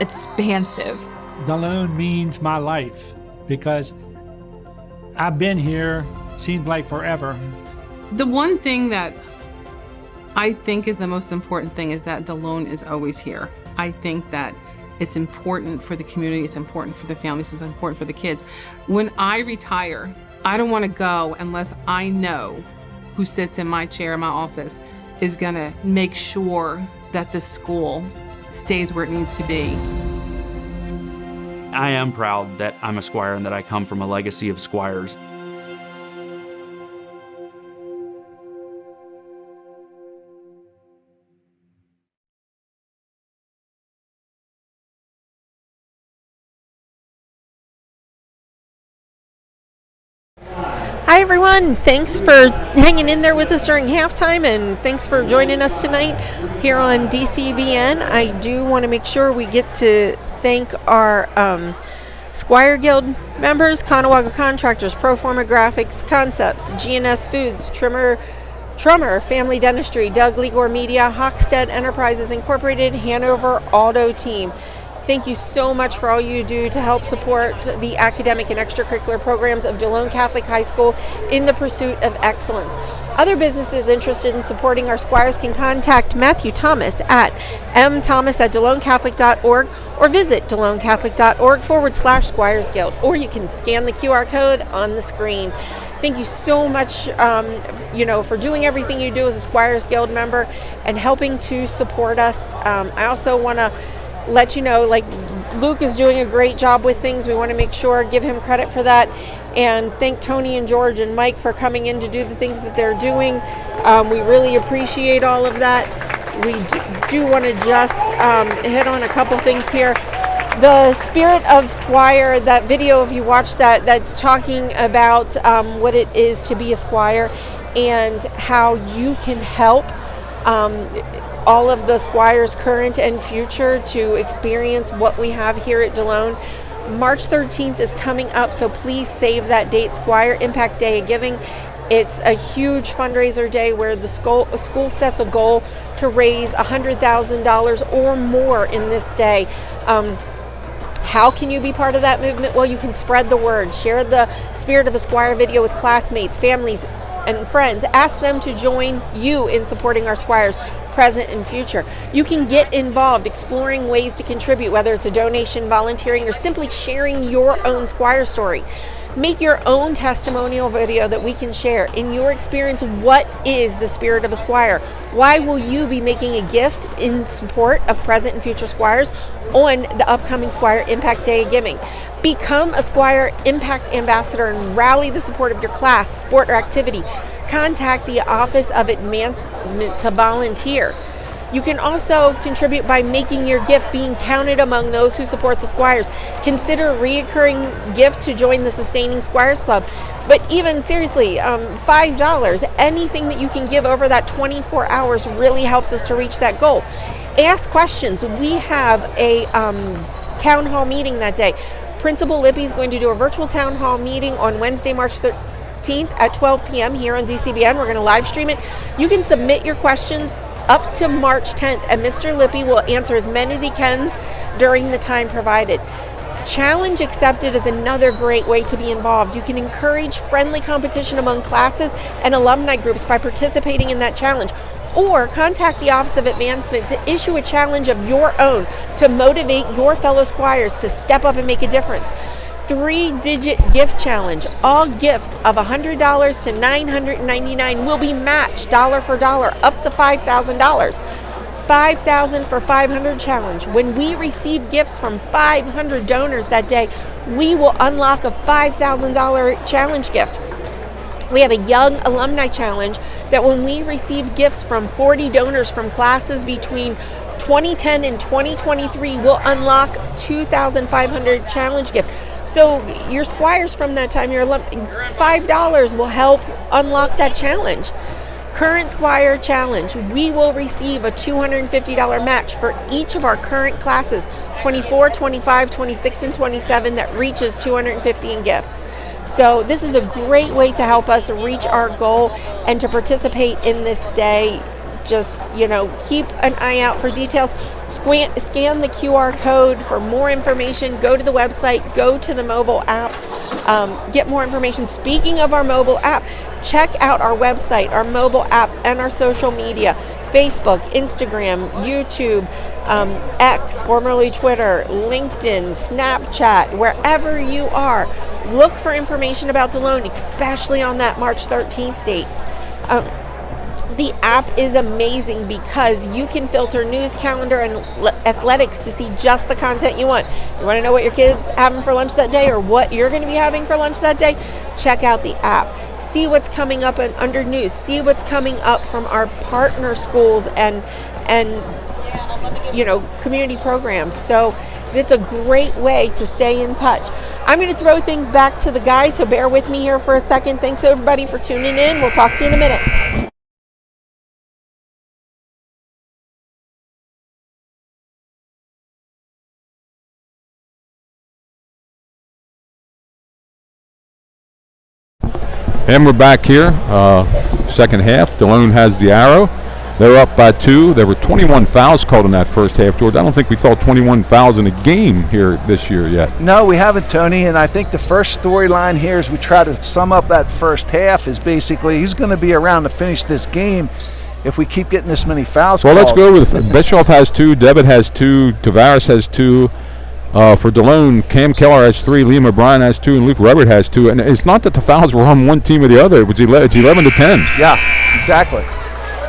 expansive. Delone means my life because I've been here, seems like forever. The one thing that I think is the most important thing is that Delone is always here. I think that it's important for the community, it's important for the families, it's important for the kids. When I retire, I don't want to go unless I know who sits in my chair in my office is going to make sure that the school stays where it needs to be. I am proud that I'm a squire and that I come from a legacy of squires. Hi everyone, thanks for hanging in there with us during halftime and thanks for joining us tonight here on DCBN. I do want to make sure we get to thank our Squire Guild members, Conewago Contractors, Proforma Graphics Concepts, GNS Foods, Trimmer Trummer Family Dentistry, Doug Ligor Media, Hochstead Enterprises Incorporated, Hanover Auto Team. Thank you so much for all you do to help support the academic and extracurricular programs of Delone Catholic High School in the pursuit of excellence. Other businesses interested in supporting our Squires can contact Matthew Thomas at mthomas@delonecatholic.org or visit delonecatholic.org/Squires Guild, or you can scan the QR code on the screen. Thank you so much, for doing everything you do as a Squires Guild member and helping to support us. I also want to let you know, like, Luke is doing a great job with things. We want to make sure, give him credit for that, and thank Tony and George and Mike for coming in to do the things that they're doing. We really appreciate all of that. We do want to just hit on a couple things here. The Spirit of Squire, that video, if you watch that, that's talking about what it is to be a Squire and how you can help all of the Squires, current and future, to experience what we have here at Delone. March 13th is coming up, so please save that date, Squire Impact Day of Giving. It's a huge fundraiser day where the school sets a goal to raise $100,000 or more in this day. How can you be part of that movement? Well, you can spread the word. Share the Spirit of a Squire video with classmates, families, and friends. Ask them to join you in supporting our Squires, present and future. You can get involved exploring ways to contribute, whether it's a donation, volunteering, or simply sharing your own Squire story. Make your own testimonial video that we can share. In your experience, what is the Spirit of a Squire? Why will you be making a gift in support of present and future Squires on the upcoming Squire Impact Day of Giving? Become a Squire Impact Ambassador and rally the support of your class, sport, or activity. Contact the Office of Advancement to volunteer. You can also contribute by making your gift being counted among those who support the Squires. Consider a reoccurring gift to join the Sustaining Squires Club. But even seriously, $5, anything that you can give over that 24 hours really helps us to reach that goal. Ask questions. We have a town hall meeting that day. Principal Lippy is going to do a virtual town hall meeting on Wednesday, March 13th at 12 p.m. here on DCBN. We're going to live stream it. You can submit your questions up to March 10th, and Mr. Lippy will answer as many as he can during the time provided. Challenge accepted is another great way to be involved. You can encourage friendly competition among classes and alumni groups by participating in that challenge, or contact the Office of Advancement to issue a challenge of your own to motivate your fellow Squires to step up and make a difference. 3-digit gift challenge. All gifts of $100 to $999 will be matched dollar for dollar up to $5,000. $5,000 for 500 challenge. When we receive gifts from 500 donors that day, we will unlock a $5,000 challenge gift. We have a Young Alumni Challenge that when we receive gifts from 40 donors from classes between 2010 and 2023, we'll unlock 2,500 challenge gift. So your Squires from that time, your $5 will help unlock that challenge. Current Squire Challenge, we will receive a $250 match for each of our current classes, 24, 25, 26, and 27, that reaches $250 in gifts. So this is a great way to help us reach our goal and to participate in this day. Just, keep an eye out for details. Scan the QR code for more information. Go to the website, go to the mobile app, get more information. Speaking of our mobile app, check out our website, our mobile app, and our social media: Facebook, Instagram, YouTube, X, formerly Twitter, LinkedIn, Snapchat. Wherever you are, look for information about Delone, especially on that March 13th date. The app is amazing because you can filter news, calendar, and athletics to see just the content you want. You want to know what your kid's having for lunch that day or what you're going to be having for lunch that day? Check out the app. See what's coming up under news. See what's coming up from our partner schools and community programs. So it's a great way to stay in touch. I'm going to throw things back to the guys, so bear with me here for a second. Thanks everybody for tuning in. We'll talk to you in a minute. And we're back here, second half. Delone has the arrow. They're up by 2. There were 21 fouls called in that first half, George. I don't think we saw 21 fouls in a game here this year yet. No, we haven't, Tony, and I think the first storyline here as we try to sum up that first half is basically who's going to be around to finish this game if we keep getting this many fouls Well, called. let's go with Bischoff has 2, Devitt has 2, Tavares has 2. For Delone, Cam Keller has 3, Liam O'Brien has 2, and Luke Rubbert has 2. And it's not that the fouls were on one team or the other. It's 11 to 10. Yeah, exactly.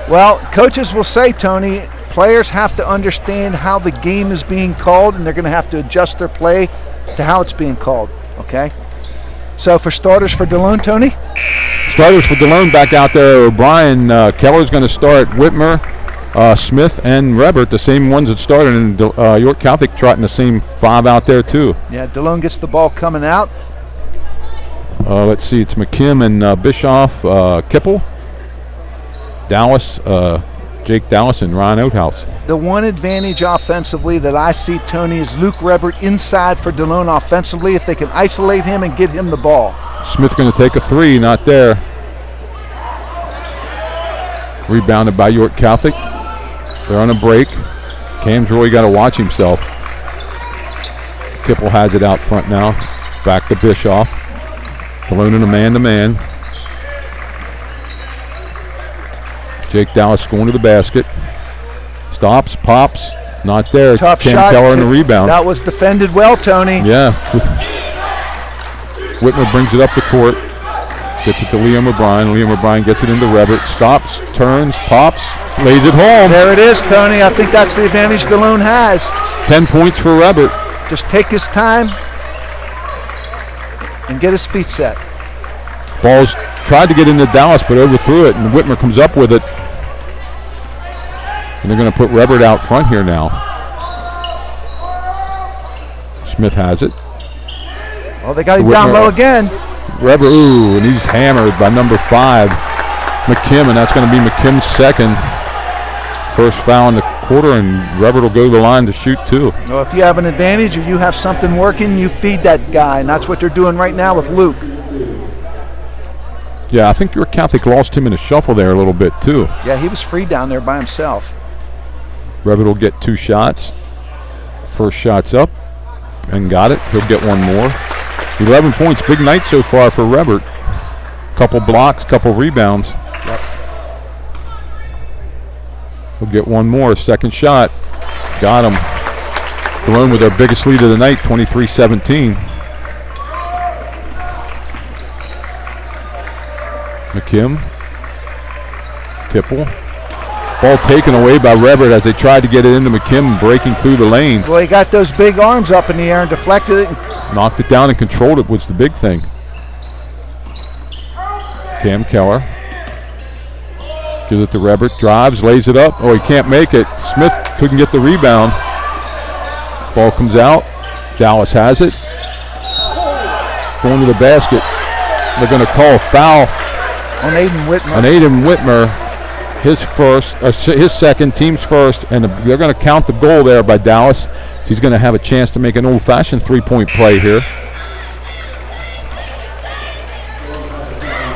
Well, coaches will say, Tony, players have to understand how the game is being called, and they're going to have to adjust their play to how it's being called, okay? So for starters for Delone, Tony? Starters for Delone back out there. O'Brien, Keller's going to start. Whitmer, Smith, and Rebert, the same ones that started, and York Catholic trotting the same 5 out there too. Yeah, Delone gets the ball coming out. Let's see, it's McKim and Bischoff, Kipple, Dallas, Jake Dallas, and Ryan Oathouse. The one advantage offensively that I see, Tony, is Luke Rebert inside for Delone offensively if they can isolate him and get him the ball. Smith going to take a 3, not there. Rebounded by York Catholic. They're on a break. Cam's really got to watch himself. Kipple has it out front now. Back to Bischoff. Delone in a man-to-man. Jake Dallas going to the basket. Stops, pops, not there. Tough Cam shot. Keller in the rebound. That was defended well, Tony. Yeah. Whitmer brings it up the court. Gets it to Liam O'Brien. Liam O'Brien gets it into Rebert. Stops, turns, pops, lays it home. There it is, Tony. I think that's the advantage Delone has. 10 points for Rebert. Just take his time and get his feet set. Ball's tried to get into Dallas, but overthrew it, and Whitmer comes up with it. And they're going to put Rebert out front here now. Smith has it. Well, they got him down low again. Rebert, ooh, and he's hammered by number 5, McKim, and that's going to be McKim's second. First foul in the quarter, and Rebert will go to the line to shoot 2. Well, if you have an advantage or you have something working, you feed that guy, and that's what they're doing right now with Luke. Yeah, I think York Catholic lost him in a shuffle there a little bit too. Yeah, he was free down there by himself. Rebert will get 2 shots. First shot's up and got it. He'll get one more. 11 points, big night so far for Rebert. Couple blocks, couple rebounds. Yep. He'll get one more, second shot. Got him. Delone with their biggest lead of the night, 23-17. McKim. Kipple. Ball taken away by Rebert as they tried to get it into McKim, breaking through the lane. Well, he got those big arms up in the air and deflected it. Knocked it down and controlled it was the big thing. Cam Keller. Gives it to Rebert. Drives, lays it up. Oh, he can't make it. Smith couldn't get the rebound. Ball comes out. Dallas has it. Going to the basket. They're going to call a foul on Aiden Whitmer. On Aiden Whitmer. His second, team's first, and they're going to count the goal there by Dallas. So he's going to have a chance to make an old-fashioned 3-point play here.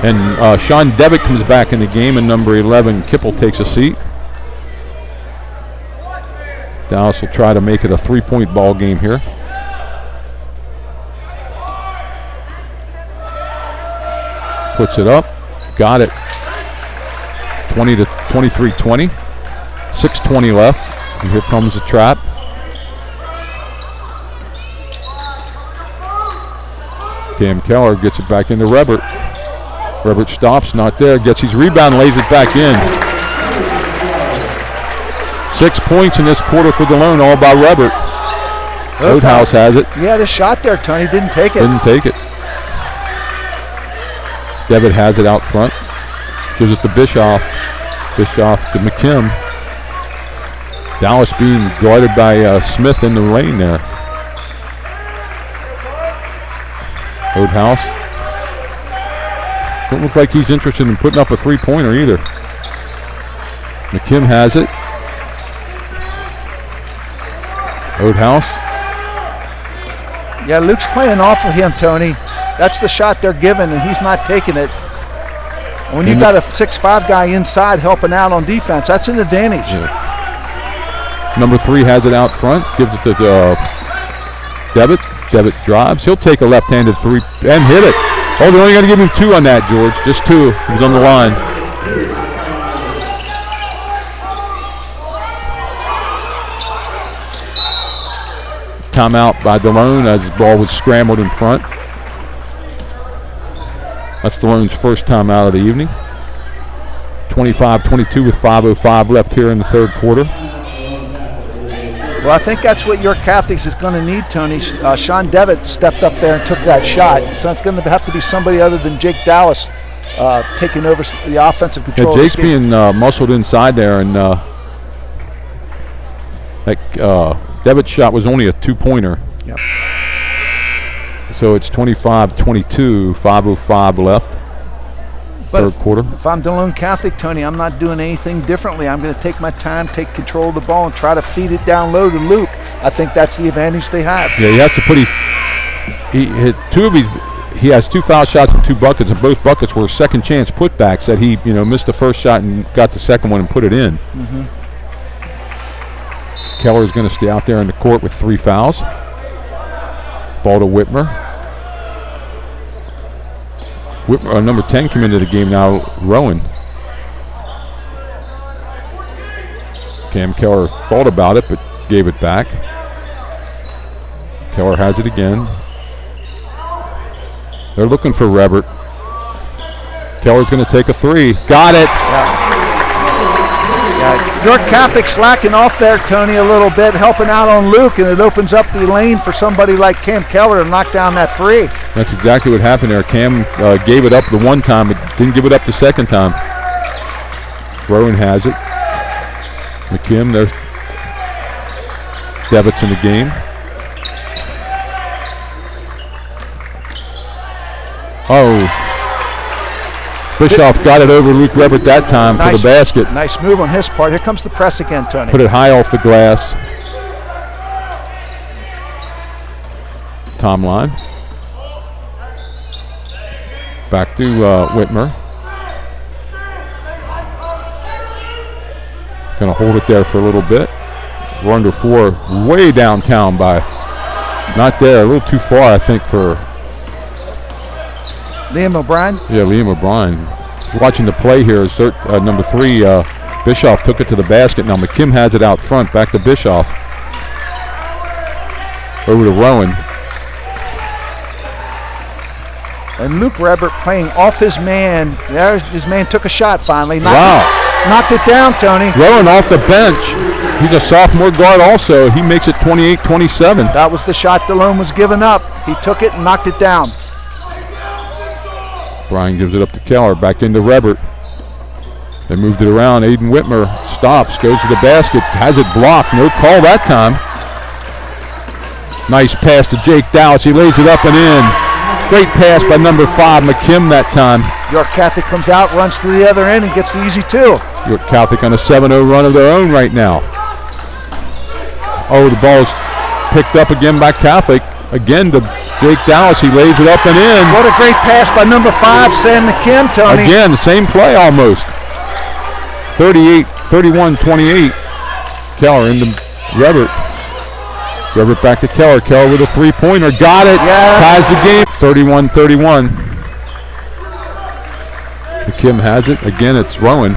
And Sean Devitt comes back in the game, and number 11, Kipple, takes a seat. Dallas will try to make it a 3-point ball game here. Puts it up. Got it. 23-20. 6:20 left. And here comes the trap. Cam Keller gets it back into Rebert. Rebert stops, not there. Gets his rebound, lays it back in. 6 points in this quarter for Delone, all by Rebert. Oathouse has it. He had a shot there, Tony. Didn't take it. Didn't take it. Devitt has it out front. Gives it to Bischoff. Bischoff to McKim. Dallas being guarded by Smith in the lane there. Oathouse. Don't look like he's interested in putting up a 3-pointer either. McKim has it. Oathouse. Yeah, Luke's playing off of him, Tony. That's the shot they're giving, and he's not taking it. When you've got a 6'5" guy inside helping out on defense, that's an advantage. Yeah. Number 3 has it out front, gives it to Devitt. Devitt drives. He'll take a left-handed 3 and hit it. Oh, they're only going to give him 2 on that, George. Just 2. He was on the line. Timeout by Delone as the ball was scrambled in front. That's Delone's first timeout of the evening. 25-22 with 5:05 left here in the third quarter. Well, I think that's what York Catholic is going to need, Tony. Sean Devitt stepped up there and took that shot, so it's going to have to be somebody other than Jake Dallas taking over the offensive control. Yeah, Jake's being muscled inside there, and Devitt's shot was only a 2-pointer. Yep. So it's 25-22, 5:05 left. Third quarter. If I'm Delone Catholic, Tony, I'm not doing anything differently. I'm going to take my time, take control of the ball, and try to feed it down low to Luke. I think that's the advantage they have. Yeah, he has to put he has 2 foul shots and 2 buckets, and both buckets were second chance putbacks that he missed the first shot and got the second one and put it in. Mm-hmm. Keller's going to stay out there in the court with 3 fouls. Ball to Whitmer. Number 10 come into the game now, Rowan. Cam Keller thought about it but gave it back. Keller has it again. They're looking for Rebert. Keller's going to take a 3. Got it! York Catholic slacking off there, Tony, a little bit, helping out on Luke, and it opens up the lane for somebody like Cam Keller to knock down that 3. That's exactly what happened there. Cam gave it up the one time, but didn't give it up the second time. Rowan has it. McKim, there's Devitt's in the game. Oh. Bischoff got it over Luke Rebert that time for the basket. Nice move on his part. Here comes the press again, Tony. Put it high off the glass. Tom line. Back to Whitmer. Going to hold it there for a little bit. We're under 4, way downtown by, not there, a little too far, I think, for Liam O'Brien? Yeah, Liam O'Brien. Watching the play here is number 3, Bischoff took it to the basket. Now McKim has it out front, back to Bischoff. Over to Rowan. And Luke Rebert playing off his man. There's his man took a shot finally. Knocked it down, Tony. Rowan off the bench. He's a sophomore guard also. He makes it 28-27. That was the shot Delone was giving up. He took it and knocked it down. Brian gives it up to Keller, back into Rebert. They moved it around. Aiden Whitmer stops, goes to the basket, has it blocked. No call that time. Nice pass to Jake Dallas. He lays it up and in. Great pass by number 5, McKim that time. York Catholic comes out, runs to the other end, and gets the easy 2. York Catholic on a 7-0 run of their own right now. Oh, the ball's picked up again by Catholic. Again to Jake Dallas. He lays it up and in. What a great pass by number 5, Sam McKim, Tony. Again, the same play almost. 31-28. Keller into Rebert. Rebert back to Keller. Keller with a 3-pointer. Got it. Yeah. Ties the game. 31-31. McKim has it. Again, it's Rowan.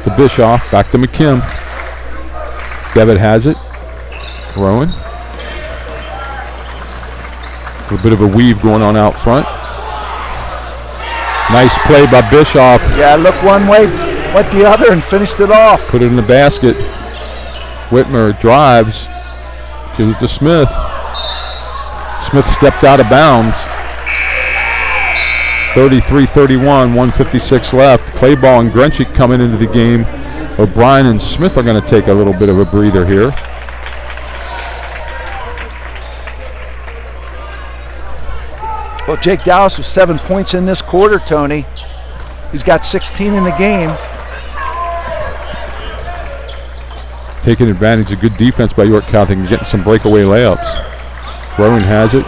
To Bischoff. Back to McKim. Devitt has it. Rowan. A little bit of a weave going on out front. Nice play by Bischoff. Yeah, look one way, went the other, and finished it off. Put it in the basket. Whitmer drives. Gives it to Smith. Smith stepped out of bounds. 33-31, 1:56 left. Play ball and Grenchik coming into the game. O'Brien and Smith are going to take a little bit of a breather here. Well, Jake Dallas with 7 points in this quarter, Tony. He's got 16 in the game. Taking advantage of good defense by York Catholic and getting some breakaway layups. Rowan has it.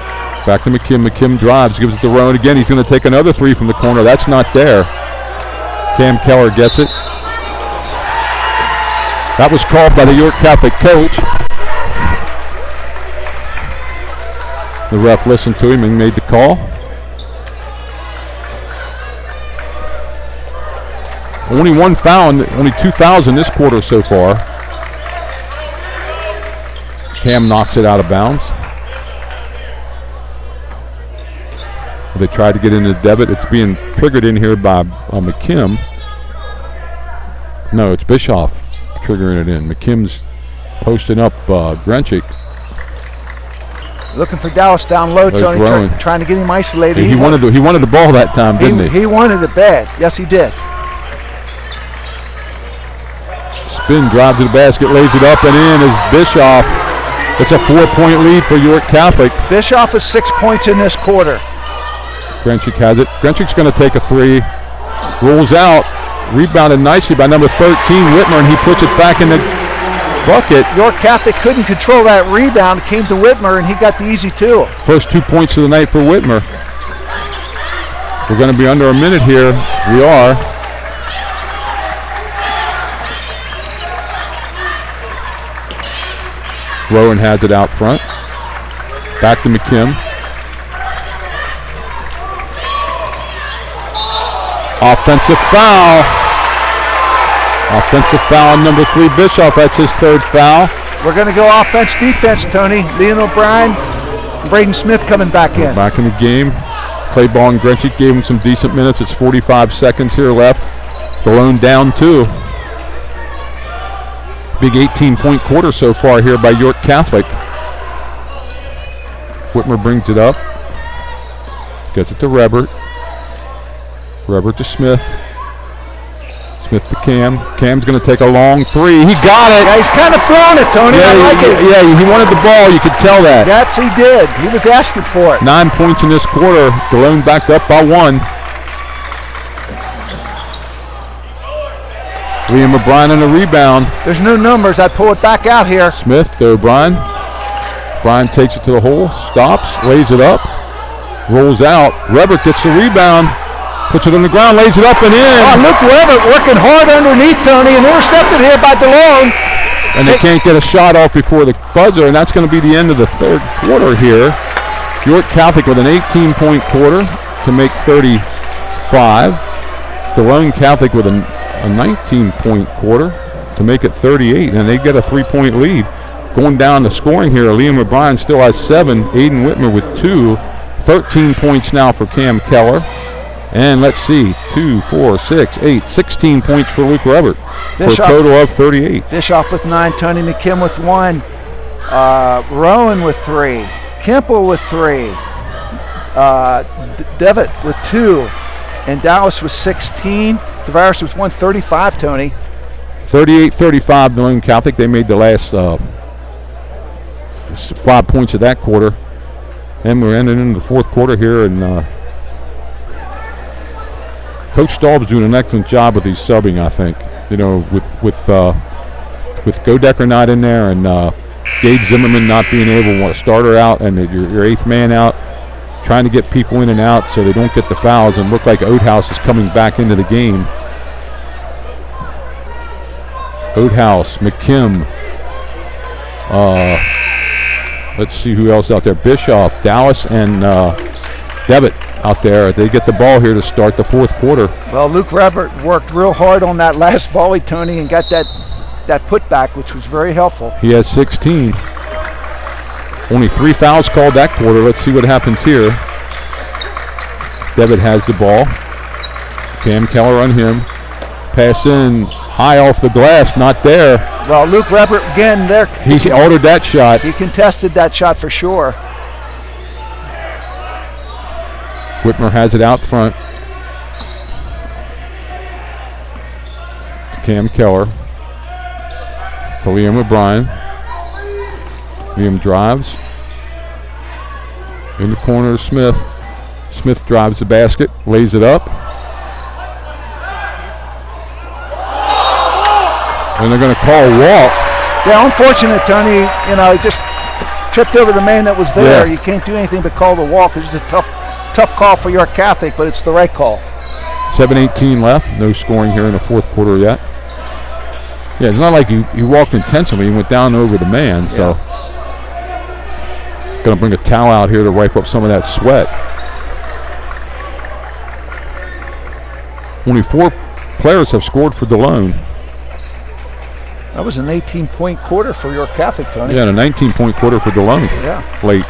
Back to McKim. McKim drives, gives it to Rowan again. He's going to take another three from the corner. That's not there. Cam Keller gets it. That was called by the York Catholic coach. The ref listened to him and made the call. Only one foul, only 2 fouls in this quarter so far. Cam knocks it out of bounds. They tried to get into Devitt. It's being triggered in here by McKim. No, it's Bischoff triggering it in. McKim's posting up Grenchick. Looking for Dallas down low, There's Tony, Rowan. trying to get him isolated. He wanted the ball that time, didn't he? He wanted it bad. Yes, he did. Spin drive to the basket, lays it up and in is Bischoff. It's a 4-point lead for York Catholic. Bischoff is 6 points in this quarter. Grenchick has it. Grenchick's going to take a three. Rolls out. Rebounded nicely by number 13, Whitmer, and he puts it back in the bucket. York Catholic couldn't control that rebound. It came to Whitmer, and he got the easy two. First 2 points of the night for Whitmer. We're going to be under a minute here. We are. Rowan has it out front. Back to McKim. Offensive foul. Offensive foul on number 3, Bischoff. That's his 3rd foul. We're going to go offense-defense, Tony. Leon O'Brien, Braden Smith coming back in. Back in the game. Play ball and Grenchick gave him some decent minutes. It's 45 seconds here left. Delone down 2. Big 18-point quarter so far here by York Catholic. Whitmer brings it up. Gets it to Rebert. Rebert to Smith. Smith to Cam. Cam's going to take a long three. He got it. Yeah, he's kind of throwing it, Tony. Yeah, I like it. Yeah, he wanted the ball. You could tell that. Yes, he did. He was asking for it. 9 points in this quarter. Delone back up by 1. Liam O'Brien on the rebound. There's no numbers. I pull it back out here. Smith to O'Brien. O'Brien takes it to the hole. Stops. Lays it up. Rolls out. Rebert gets the rebound. Puts it on the ground, lays it up and in. Oh, Luke Weber working hard underneath, Tony, and intercepted here by Delone. And they can't get a shot off before the buzzer, and that's going to be the end of the 3rd quarter here. York Catholic with an 18-point quarter to make 35. Delone Catholic with a 19-point quarter to make it 38, and they get a 3-point lead. Going down the scoring here, Liam O'Brien still has 7. Aiden Whitmer with 2. 13 points now for Cam Keller. And let's see, 2, 4, 6, 8, 16 points for Luke Rebert for a total of 38. Bischoff with 9, Tony McKim with 1, Rowan with 3, Kemple with 3, Devitt with 2, and Dallas with 16. Tavares with 135, Tony. 38-35, Delone Catholic. They made the last 5 points of that quarter. And we're ending into the 4th quarter here, and Coach Staub's doing an excellent job with his subbing, I think. You know, with Godecker not in there and Gage Zimmerman not being able to want a starter out and your 8th man out, trying to get people in and out so they don't get the fouls, and look like Oathouse is coming back into the game. Oathouse, McKim. Let's see who else out there. Bischoff, Dallas, and Devitt out there. They get the ball here to start the 4th quarter. Well, Luke Rebert worked real hard on that last volley, Tony, and got that putback, which was very helpful. He has 16. Only 3 fouls called that quarter. Let's see what happens here. Devitt has the ball. Cam Keller on him. Pass in high off the glass, not there. Well, Luke Rebert again there. He ordered that shot. He contested that shot for sure. Whitmer has it out front. Cam Keller. To Liam O'Brien. Liam drives. In the corner of Smith. Smith drives the basket, lays it up. And they're going to call a walk. Yeah, unfortunate, Tony. You know, just tripped over the man that was there. Yeah. You can't do anything but call the walk. It's just a tough call for York Catholic, but it's the right call. 7:18 left. No scoring here in the fourth quarter yet. Yeah, it's not like you walked intentionally. You went down over the man, so. Going to bring a towel out here to wipe up some of that sweat. Only 4 players have scored for Delone. That was an 18-point quarter for York Catholic, Tony. Yeah, and a 19-point quarter for Delone. Yeah. Late.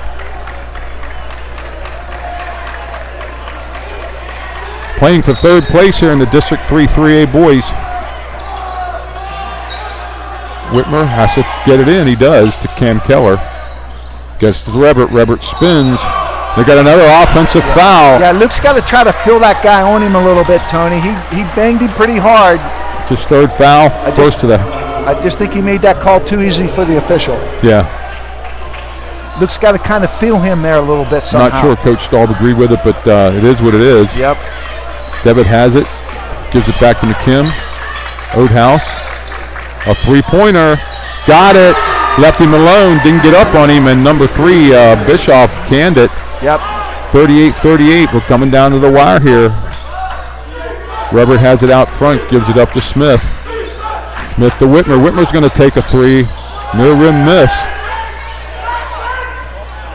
Playing for third place here in the District III 3A boys. Whitmer has to get it in. He does to Cam Keller. Gets to Rebert. Rebert spins. They got another offensive foul. Yeah, Luke's got to try to fill that guy on him a little bit, Tony. He banged him pretty hard. It's his third foul. Close to the. I just think he made that call too easy for the official. Yeah. Luke's got to kind of feel him there a little bit somehow. Not sure Coach Staub agreed with it, but it is what it is. Yep. Devitt has it. Gives it back to McKim. Oathouse. A three-pointer. Got it. Left him alone. Didn't get up on him. And number 3, Bischoff, canned it. Yep. 38-38. We're coming down to the wire here. Rebert has it out front. Gives it up to Smith. Smith to Whitmer. Whitmer's going to take a 3. Near rim miss.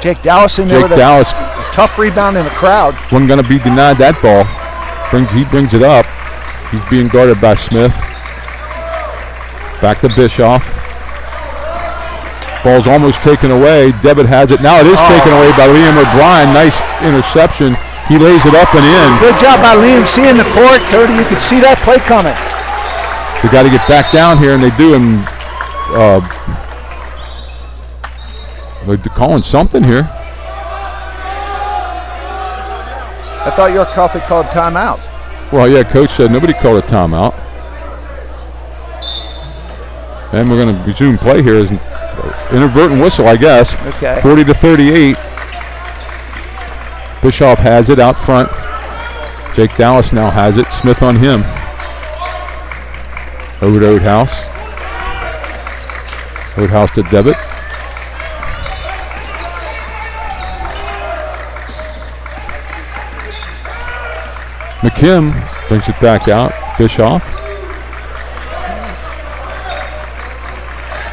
Jake Dallas in there with a tough rebound in the crowd. Wasn't going to be denied that ball. He brings it up. He's being guarded by Smith. Back to Bischoff. Ball's almost taken away. Devitt has it. Now it is taken away by Liam O'Brien. Nice interception. He lays it up and in. Good job by Liam seeing the court. Cody, you could see that play coming. They got to get back down here, and they do. And they're calling something here. I thought York Catholic called timeout. Well, yeah, Coach said nobody called a timeout. And we're going to resume play here as an inadvertent whistle, I guess. Okay. 40-38. Bischoff has it out front. Jake Dallas now has it. Smith on him. Over to Oathouse. Oathouse to Devitt. McKim brings it back out. Bischoff.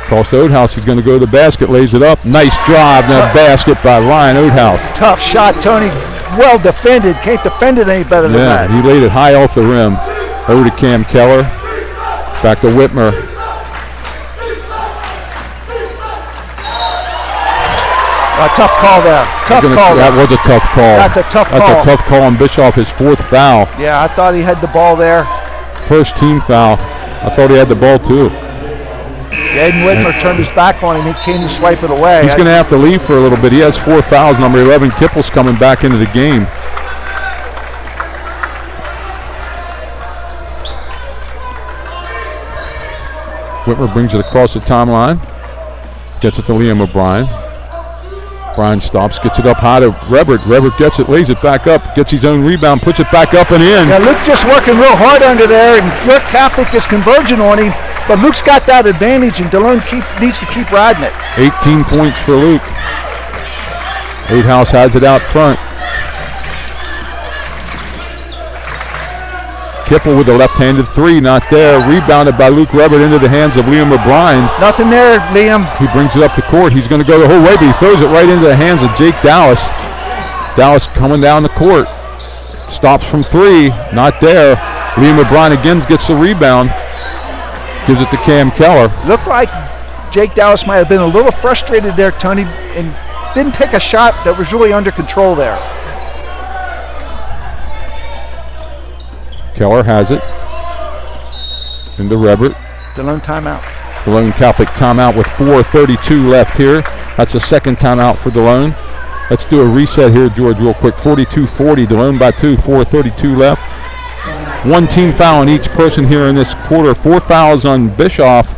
Calls to Oathouse. He's going to go to the basket. Lays it up. Nice drive. And a basket by Ryan Oathouse. Tough shot, Tony. Well defended. Can't defend it any better than that. Yeah, he laid it high off the rim. Over to Cam Keller. Back to Whitmer. A tough call there. That was a tough call. That's a tough call. That's a tough call on Bischoff, his 4th foul. Yeah, I thought he had the ball there. First team foul. I thought he had the ball too. Aiden Whitmer turned his back on him. He came to swipe it away. He's going to have to leave for a little bit. He has 4 fouls. Number 11, Kipple's coming back into the game. Whitmer brings it across the timeline. Gets it to Liam O'Brien. Bryan stops, gets it up high to Rebert. Rebert gets it, lays it back up, gets his own rebound, puts it back up and in. Yeah, Luke just working real hard under there, and York Catholic is converging on him. But Luke's got that advantage, and Delone needs to keep riding it. 18 points for Luke. Oathouse has it out front. Kipple with a left-handed 3, not there. Rebounded by Luke Rebert into the hands of Liam O'Brien. Nothing there, Liam. He brings it up the court. He's going to go the whole way, but he throws it right into the hands of Jake Dallas. Dallas coming down the court. Stops from 3, not there. Liam O'Brien again gets the rebound. Gives it to Cam Keller. Looked like Jake Dallas might have been a little frustrated there, Tony, and didn't take a shot that was really under control there. Keller has it. Into Rebert. Delone timeout. Delone Catholic timeout with 4:32 left here. That's the second timeout for Delone. Let's do a reset here, George, real quick. 42-40, Delone by 2, 4:32 left. 1 team foul on each person here in this quarter. 4 fouls on Bischoff,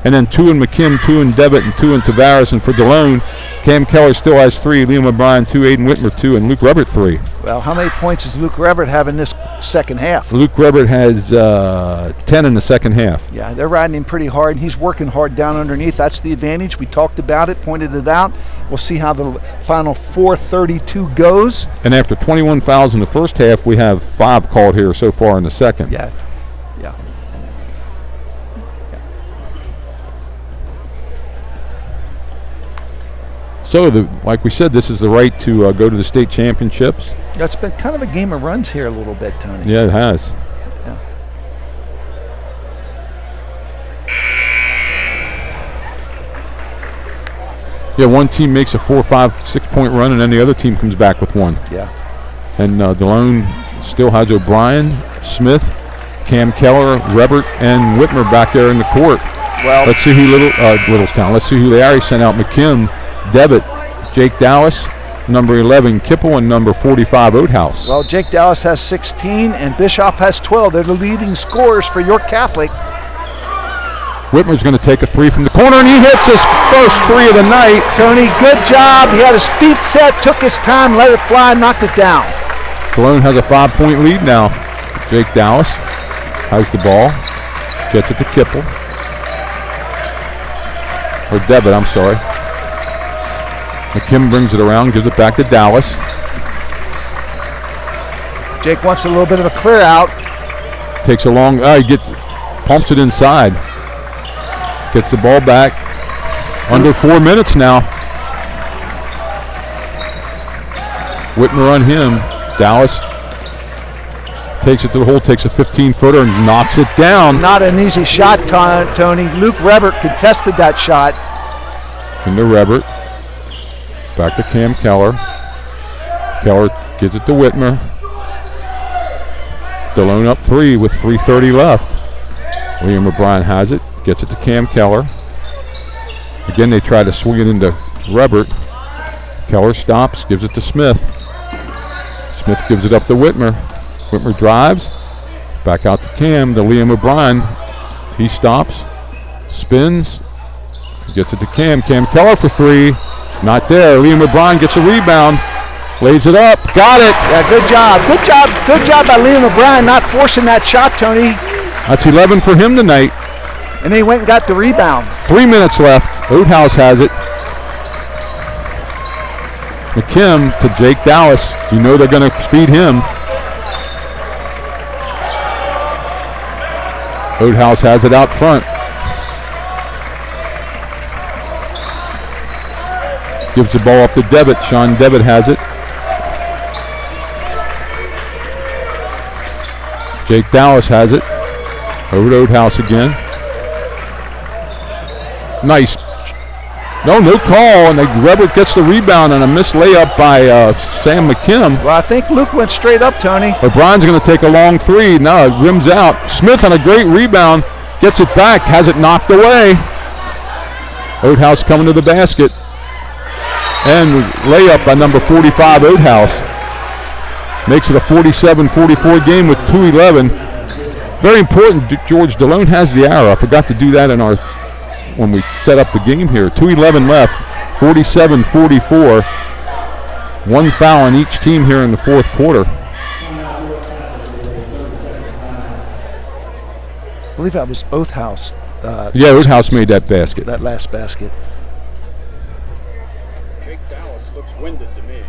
and then 2 in McKim, 2 in Devitt, and 2 in Tavares. And for Delone, Cam Keller still has 3, Liam O'Brien 2, Aiden Whitmer 2, and Luke Rebert 3. Well, how many points does Luke Revert have in this second half? Luke Revert has 10 in the second half. Yeah, they're riding him pretty hard, and he's working hard down underneath. That's the advantage. We talked about it, pointed it out. We'll see how the final 4:32 goes. And after 21 fouls in the first half, we have 5 called here so far in the second. Yeah. So, like we said, this is the right to go to the state championships. Yeah, it's been kind of a game of runs here a little bit, Tony. Yeah, it has. Yeah. Yeah, one team makes a 4, 5, 6 point run, and then the other team comes back with one. Yeah. And Delone still has O'Brien, Smith, Cam Keller, Rebert, and Whitmer back there in the court. Well, let's see who Littlestown. Let's see who Larry sent out. McKim, Devitt, Jake Dallas, number 11 Kipple, and number 45 Oathouse. Well, Jake Dallas has 16 and Bischoff has 12. They're the leading scorers for York Catholic. Whitmer's going to take a 3 from the corner, and he hits his first 3 of the night. Tony, good job. He had his feet set, took his time, let it fly, knocked it down. Delone has a 5-point lead now. Jake Dallas has the ball, gets it to Kipple. Or Devitt, I'm sorry. McKim brings it around, gives it back to Dallas. Jake wants a little bit of a clear out. Takes a long, he pumps it inside. Gets the ball back. Under 4 minutes now. Whitmer on him. Dallas takes it to the hole, takes a 15-footer and knocks it down. Not an easy shot, Tony. Luke Rebert contested that shot. Into Rebert. Back to Cam Keller. Keller gives it to Whitmer. Delone up 3 with 3:30 left. William O'Brien has it. Gets it to Cam Keller. Again, they try to swing it into Rebert. Keller stops, gives it to Smith. Smith gives it up to Whitmer. Whitmer drives. Back out to Cam, to Liam O'Brien. He stops, spins, gets it to Cam. Cam Keller for 3. Not there. Liam O'Brien gets a rebound. Lays it up. Got it. Yeah, good job. Good job. Good job by Liam O'Brien not forcing that shot, Tony. That's 11 for him tonight. And then he went and got the rebound. 3 minutes left. Oathouse has it. McKim to Jake Dallas. You know they're going to feed him. Oathouse has it out front. Gives the ball up to Devitt. Sean Devitt has it. Jake Dallas has it. Over to Oathouse again. Nice. No call, and Rebert gets the rebound on a missed layup by Sam McKim. Well, I think Luke went straight up, Tony. O'Brien's going to take a long 3. Now it rims out. Smith on a great rebound. Gets it back. Has it knocked away. Oathouse coming to the basket. And layup by number 45, Oathouse. Makes it a 47-44 game with 2:11. Very important, George, Delone has the arrow. I forgot to do that when we set up the game here. 2:11 left, 47-44. 1 foul on each team here in the fourth quarter. I believe that was Oathouse. Yeah, Oathouse made that basket. That last basket. Jake Dallas looks winded to me.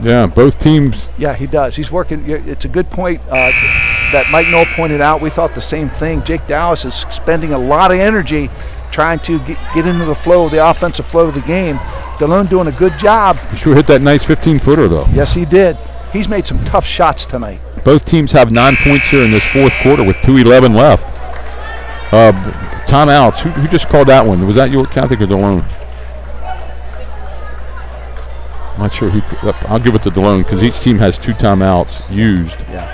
Yeah, both teams. Yeah, he does. He's working. It's a good point that Mike Knoll pointed out. We thought the same thing. Jake Dallas is spending a lot of energy trying to get into the flow, the offensive flow of the game. Delone doing a good job. He sure hit that nice 15-footer, though. Yes, he did. He's made some tough shots tonight. Both teams have 9 points here in this fourth quarter with 2:11 left. Timeouts. Who just called that one? Was that York Catholic or Delone? I'm not sure who. I'll give it to Delone because each team has 2 timeouts used. Yeah.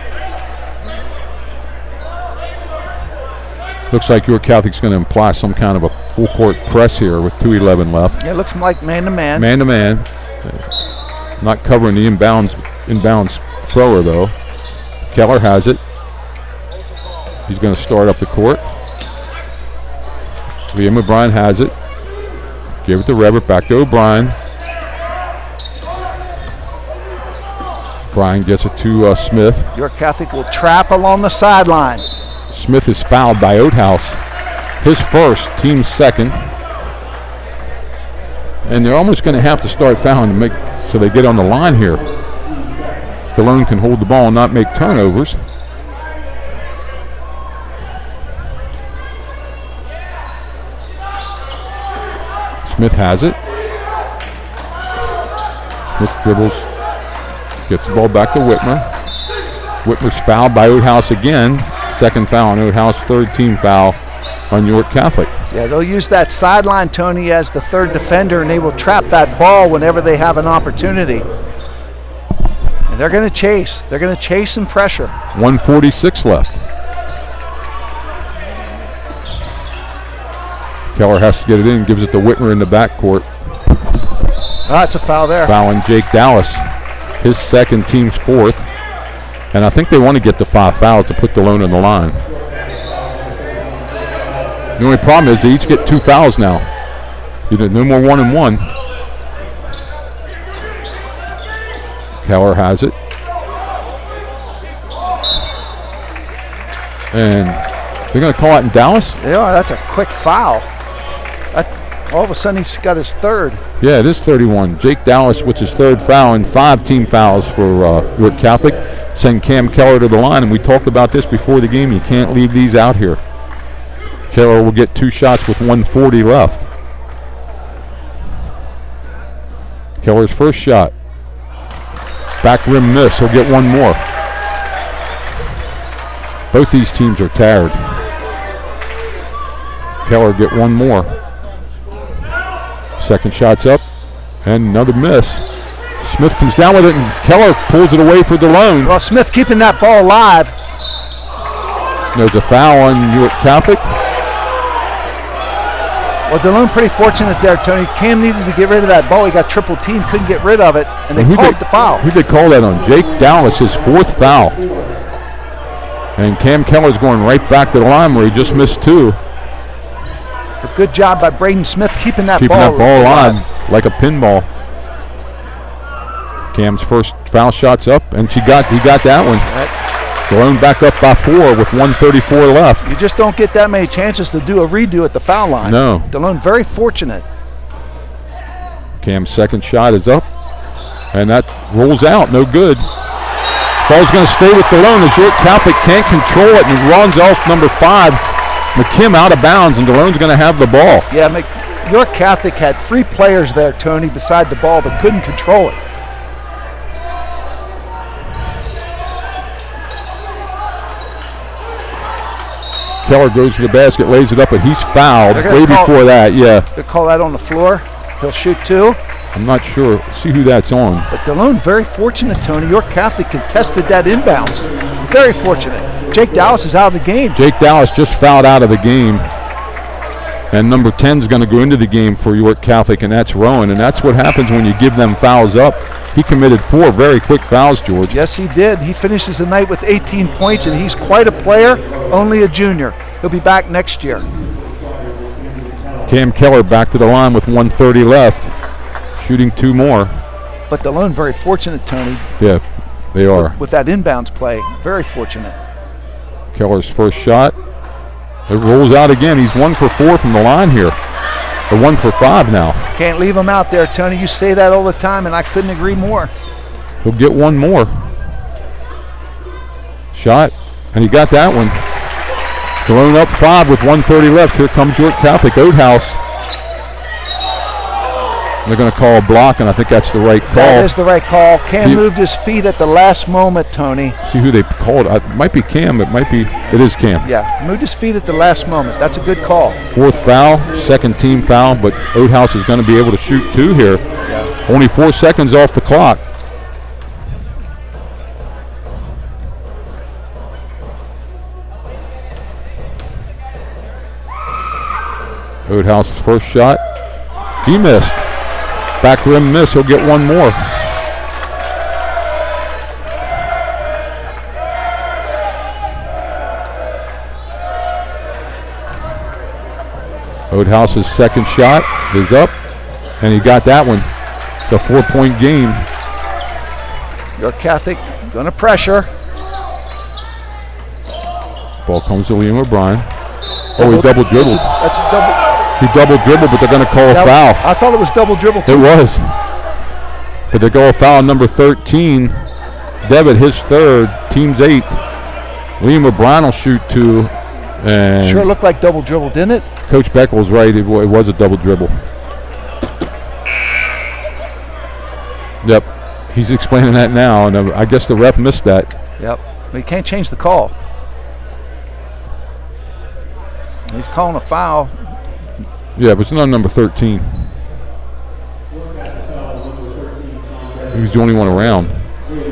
Looks like York Catholic's going to imply some kind of a full court press here with 2:11 left. Yeah, it looks like man-to-man. Man-to-man. Not covering the inbounds thrower, though. Keller has it. He's going to start up the court. Liam O'Brien has it. Give it to Rebert. Back to O'Brien. Brian gets it to Smith. York Catholic will trap along the sideline. Smith is fouled by Oathouse. His first, team's second. And they're almost going to have to start fouling to make so they get on the line here. Delone can hold the ball and not make turnovers. Smith has it. Smith dribbles, gets the ball back to Whitmer. Whitmer's fouled by Oathouse again. Second foul on Oathouse, third team foul on York Catholic. Yeah, they'll use that sideline, Tony, as the third defender, and they will trap that ball whenever they have an opportunity. And they're going to chase. They're going to chase and pressure. 1:46 left. Keller has to get it in, gives it to Whitmer in the backcourt. That's a foul there. Fouling Jake Dallas. His second, team's fourth. And I think they want to get the 5 fouls to put Delone on the line. The only problem is they each get 2 fouls now. No more 1-and-1. Keller has it. And they're going to call it in Dallas? Yeah, that's a quick foul. All of a sudden he's got his third. Yeah, it is 31. Jake Dallas with his third foul and 5 team fouls for York Catholic. Send Cam Keller to the line, and we talked about this before the game. You can't leave these out here. Keller will get 2 shots with 1:40 left. Keller's first shot. Back rim miss. He'll get 1 more. Both these teams are tired. Keller get 1 more. Second shot's up, and another miss. Smith comes down with it, and Keller pulls it away for Delone. Well, Smith keeping that ball alive. There's a foul on York Catholic. Well, Delone pretty fortunate there, Tony. Cam needed to get rid of that ball. He got triple teamed, couldn't get rid of it, and they called the foul. Who did call that on? Jake Dallas, his 4th foul. And Cam Keller's going right back to the line where he just missed 2. A good job by Braden Smith keeping that ball alive like a pinball. Cam's first foul shot's up, and he got that one. Delone back up by 4 with 1:34 left. You just don't get that many chances to do a redo at the foul line. No. Delone very fortunate. Cam's second shot is up, and that rolls out, no good. Ball's going to stay with Delone as York Catholic can't control it, and it runs off number 5. McKim out of bounds, and Delone's going to have the ball. Yeah, York Catholic had 3 players there, Tony, beside the ball, but couldn't control it. Keller goes to the basket, lays it up, but he's fouled way before that, yeah. They'll call that on the floor. He'll shoot 2. I'm not sure. See who that's on. But Delone very fortunate, Tony. York Catholic contested that inbounds. Very fortunate. Jake Dallas is out of the game. Jake Dallas just fouled out of the game. And number 10 is going to go into the game for York Catholic, and that's Rowan. And that's what happens when you give them fouls up. He committed 4 very quick fouls, George. Yes, he did. He finishes the night with 18 points, and he's quite a player, only a junior. He'll be back next year. Cam Keller back to the line with 1:30 left, shooting 2 more. But Delone very fortunate, Tony. Yeah, they are. With that inbounds play, very fortunate. Keller's first shot. It rolls out again. He's 1 for 4 from the line here. Or 1 for 5 now. Can't leave him out there, Tony. You say that all the time, and I couldn't agree more. He'll get 1 more. Shot, and he got that one. Delone up 5 with 1:30 left. Here comes York Catholic. Oathouse. They're going to call a block, and I think that's the right call. That is the right call. Cam moved his feet at the last moment, Tony. See who they called. It might be Cam. It is Cam. Yeah, moved his feet at the last moment. That's a good call. 4th foul, second team foul, but Oathouse is going to be able to shoot 2 here. Yeah. Only 4 seconds off the clock. Oathouse's first shot. He missed. Back rim miss. He'll get 1 more. Oathouse's second shot is up, and he got that one. It's a 4-point game. York Catholic going to pressure. Ball comes to Liam O'Brien. Oh, he double dribbled. That's a double. He double dribbled, but they're going to call a foul. I thought it was double dribble too. It was. But they go a foul on number 13. Devitt, his third, team's 8th. Liam O'Brien will shoot 2. And sure looked like double dribble, didn't it? Coach Beckel was right. It was a double dribble. Yep. He's explaining that now, and I guess the ref missed that. Yep. But he can't change the call. He's calling a foul. Yeah, but it's not number 13. He was the only one around.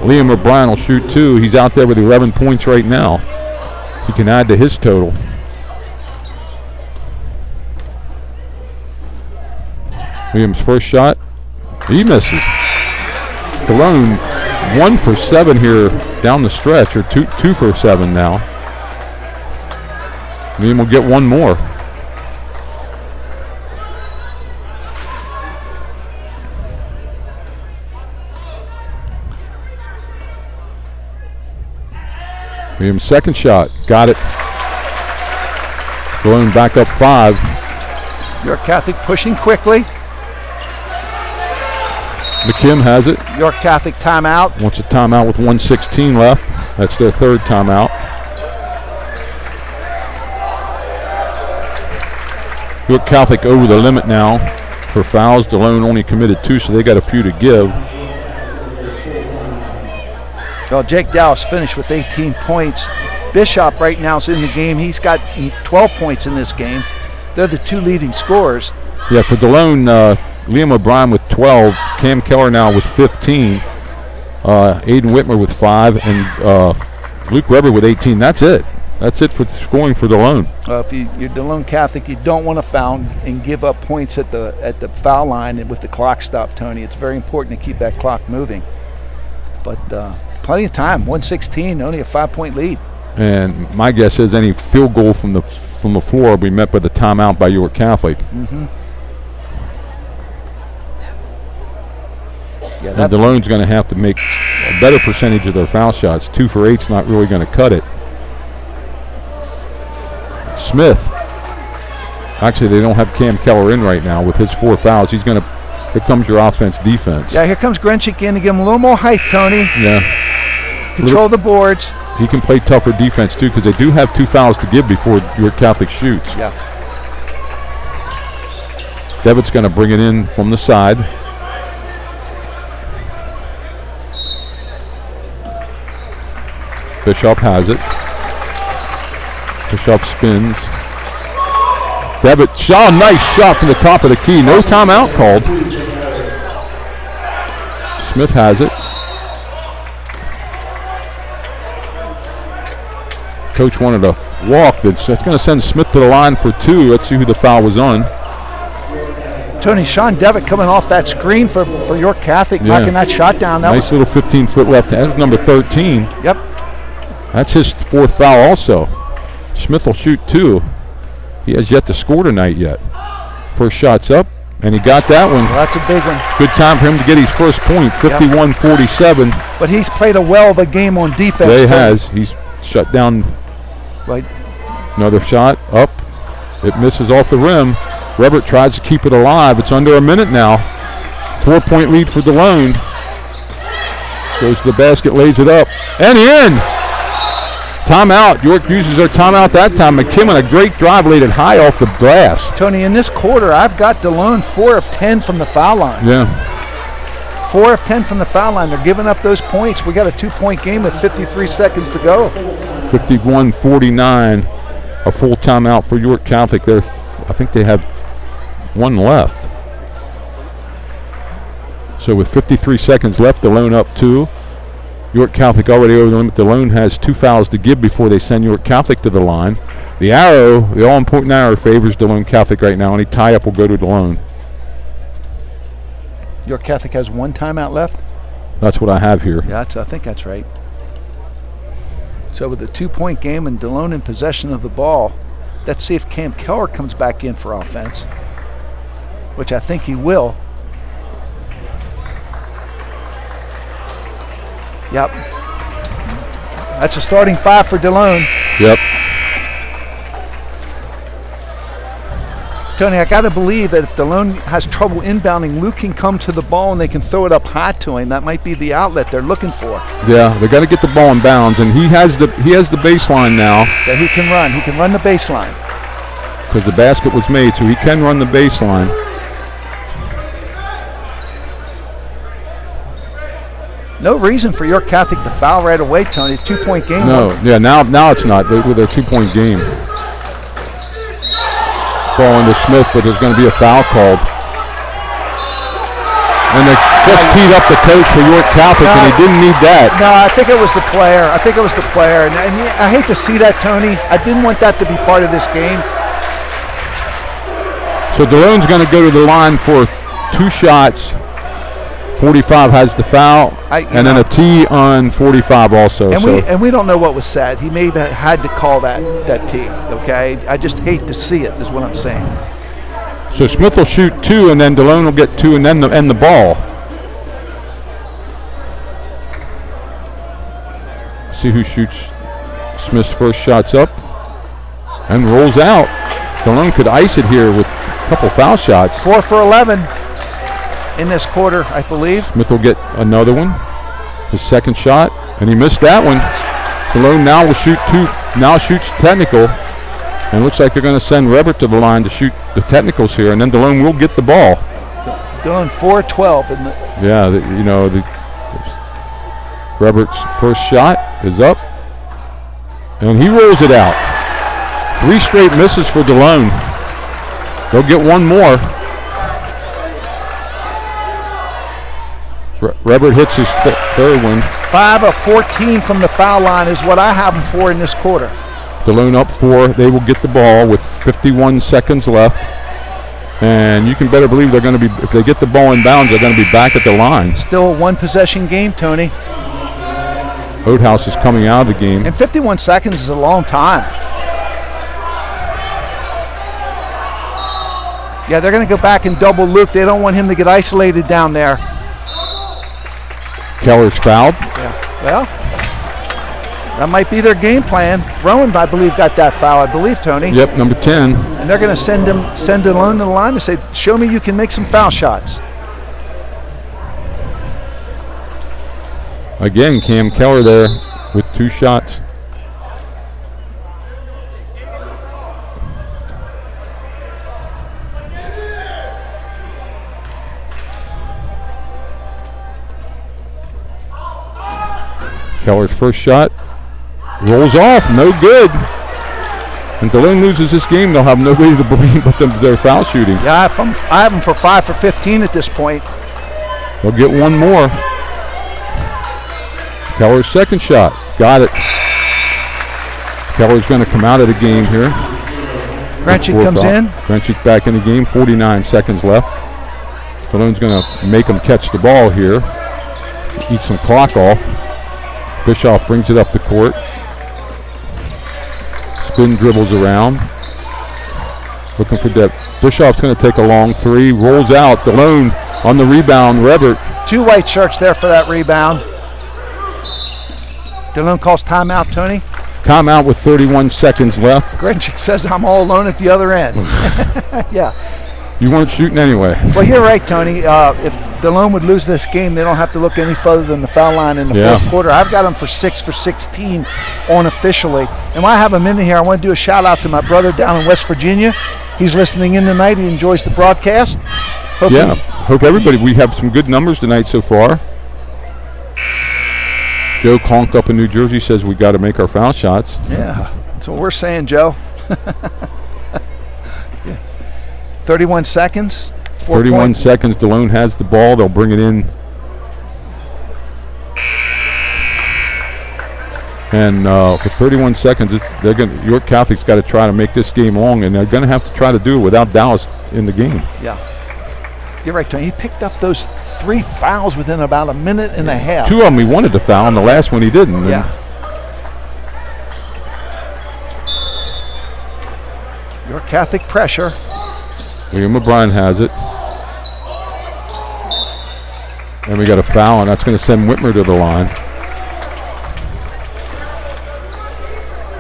Liam O'Brien will shoot 2. He's out there with 11 points right now. He can add to his total. Williams' first shot. He misses. Delone 1 for 7 here down the stretch, or 2 for 7 now. Liam will get one more. Williams' second shot, got it. Delone back up 5. York Catholic pushing quickly. McKim has it. York Catholic timeout. Wants a timeout with 1:16 left. That's their third timeout. York Catholic over the limit now for fouls. Delone only committed 2, so they got a few to give. Well, Jake Dallas finished with 18 points. Bishop right now is in the game. He's got 12 points in this game. They're the 2 leading scorers. Yeah, for Delone, Liam O'Brien with 12, Cam Keller now with 15, Aiden Whitmer with 5, and Luke Weber with 18. That's it. That's it for scoring for Delone. If you're Delone Catholic, you don't want to foul and give up points at the foul line and with the clock stop, Tony. It's very important to keep that clock moving. But plenty of time, 1:16, only a 5-point lead. And my guess is any field goal from the floor will be met with a timeout by York Catholic. Mm-hmm. Yeah, and Delone's going to have to make a better percentage of their foul shots. 2 for 8's not really going to cut it. Smith. Actually, they don't have Cam Keller in right now with his 4 fouls. He's going to. Here comes your offense defense. Yeah, here comes Grenchick in to give him a little more height, Tony. Yeah. Control the boards. He can play tougher defense too, because they do have 2 fouls to give before York Catholic shoots. Yeah. Devitt's going to bring it in from the side. Bishop has it. Bishop spins. Devitt, nice shot from the top of the key. No timeout called. Smith has it. Coach wanted a walk. That's going to send Smith to the line for 2. Let's see who the foul was on. Tony, Sean Devitt coming off that screen for York Catholic, knocking that shot down. That nice little 15-foot left. That's number 13. Yep. That's his 4th foul also. Smith will shoot 2. He has yet to score tonight yet. First shot's up, and he got that one. Well, that's a big one. Good time for him to get his first point, 51-47. But he's played a well of a game on defense. Yeah, he has. He's shut down. Right. Another shot up. It misses off the rim. Robert tries to keep it alive. It's under a minute now. 4-point lead for Delone. Goes to the basket, lays it up, and in. Timeout. York uses their timeout that time. McKim, a great drive, laid it high off the glass. Tony, in this quarter, I've got Delone 4 of 10 from the foul line. Yeah. 4 of 10 from the foul line. They're giving up those points. We got a 2-point game with 53 seconds to go. 51-49. A full timeout for York Catholic. I think they have 1 left. So with 53 seconds left, Delone up 2. York Catholic already over the limit. Delone has 2 fouls to give before they send York Catholic to the line. The all-important arrow favors Delone Catholic right now. Any tie-up will go to Delone. York Catholic has 1 timeout left? That's what I have here. Yeah, I think that's right. So with a 2-point game and Delone in possession of the ball, let's see if Cam Keller comes back in for offense, which I think he will. Yep. That's a starting 5 for Delone. Yep. Tony, I got to believe that if Delone has trouble inbounding, Luke can come to the ball and they can throw it up high to him. That might be the outlet they're looking for. Yeah, they got to get the ball in bounds, and he has the baseline now. That he can run. He can run the baseline. Because the basket was made, so he can run the baseline. No reason for York Catholic to foul right away, Tony. 2-point game. No, yeah, now it's not with their 2-point game. Ball into Smith, but there's going to be a foul called. And they just teed up the coach for York Catholic, and he didn't need that. No, I think it was the player. And I hate to see that, Tony. I didn't want that to be part of this game. So Delone's going to go to the line for 2 shots. 45 has the foul, and then a tee on 45 also. And we don't know what was said. He may have had to call that tee, okay? I just hate to see it, is what I'm saying. So Smith will shoot 2, and then Delone will get 2, and then the ball. See who shoots. Smith's first shot's up and rolls out. Delone could ice it here with a couple foul shots. 4 for 11 in this quarter, I believe. Smith will get another one. His second shot, and he missed that one. Delone now will shoot 2. Now shoots technical, and looks like they're going to send Rebert to the line to shoot the technicals here, and then Delone will get the ball. Delone 4-12 in the. Yeah, Rebert's first shot is up, and he rolls it out. 3 straight misses for Delone. They'll get one more. Rebert hits his third one. 5 of 14 from the foul line is what I have them for in this quarter. Delone up 4. They will get the ball with 51 seconds left. And you can better believe they're going to be, if they get the ball in bounds, they're going to be back at the line. Still a 1-possession game, Tony. Oathouse is coming out of the game. And 51 seconds is a long time. Yeah, they're going to go back and double Luke. They don't want him to get isolated down there. Keller's fouled. Yeah, well, that might be their game plan. Rowan, I believe, got that foul, I believe, Tony. Yep, number 10. And they're going to send Delone to the line and say, show me you can make some foul shots. Again, Cam Keller there with 2 shots. Keller's first shot rolls off, no good. And Delone loses this game, they'll have nobody to blame but their foul shooting. Yeah, I have them for 5 for 15 at this point. They'll get one more. Keller's second shot, got it. Keller's going to come out of the game here. Granchik comes in. Granchik back in the game, 49 seconds left. Delone's going to make them catch the ball here, eat some clock off. Bischoff brings it up the court. Spin dribbles around. Looking for depth. Bischoff's going to take a long 3. Rolls out. Delone on the rebound. Rebert. 2 white shirts there for that rebound. Delone calls timeout, Tony. Timeout with 31 seconds left. Grinch says I'm all alone at the other end. Yeah. You weren't shooting anyway. Well, you're right, Tony. If Delone would lose this game, they don't have to look any further than the foul line in the fourth quarter. I've got them for 6 for 16 unofficially. And while I have a minute here, I want to do a shout out to my brother down in West Virginia. He's listening in tonight. He enjoys the broadcast. Hope everybody, we have some good numbers tonight so far. Joe Conk up in New Jersey says we got to make our foul shots. Yeah, that's what we're saying, Joe. 31 seconds. 31 seconds. Delone has the ball. They'll bring it in. And with 31 seconds, York Catholic's got to try to make this game long, and they're going to have to try to do it without Dallas in the game. Yeah. You're right, Tony. He picked up those 3 fouls within about a minute and a half. 2 of them he wanted to foul, and the last one he didn't. Yeah. York Catholic pressure. William O'Brien has it. And we got a foul, and that's going to send Whitmer to the line.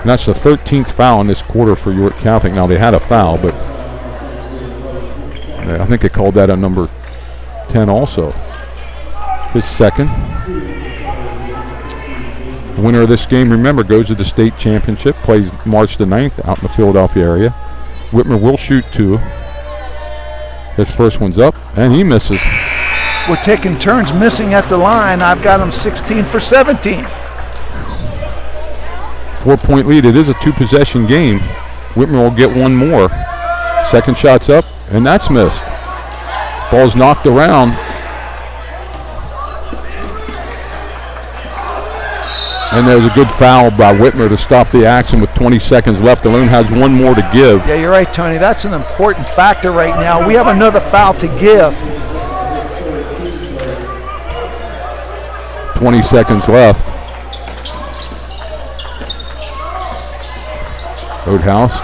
And that's the 13th foul in this quarter for York Catholic. Now, they had a foul, but I think they called that a number 10 also. His second. The winner of this game, remember, goes to the state championship, plays March the 9th out in the Philadelphia area. Whitmer will shoot 2. His first one's up, and he misses. We're taking turns missing at the line. I've got him 16 for 17. 4-point lead. It is a 2-possession game. Whitmer will get one more. Second shot's up, and that's missed. Ball's knocked around. And there's a good foul by Whitmer to stop the action with 20 seconds left. Delone has one more to give. Yeah, you're right, Tony. That's an important factor right now. We have another foul to give. 20 seconds left. Roadhouse.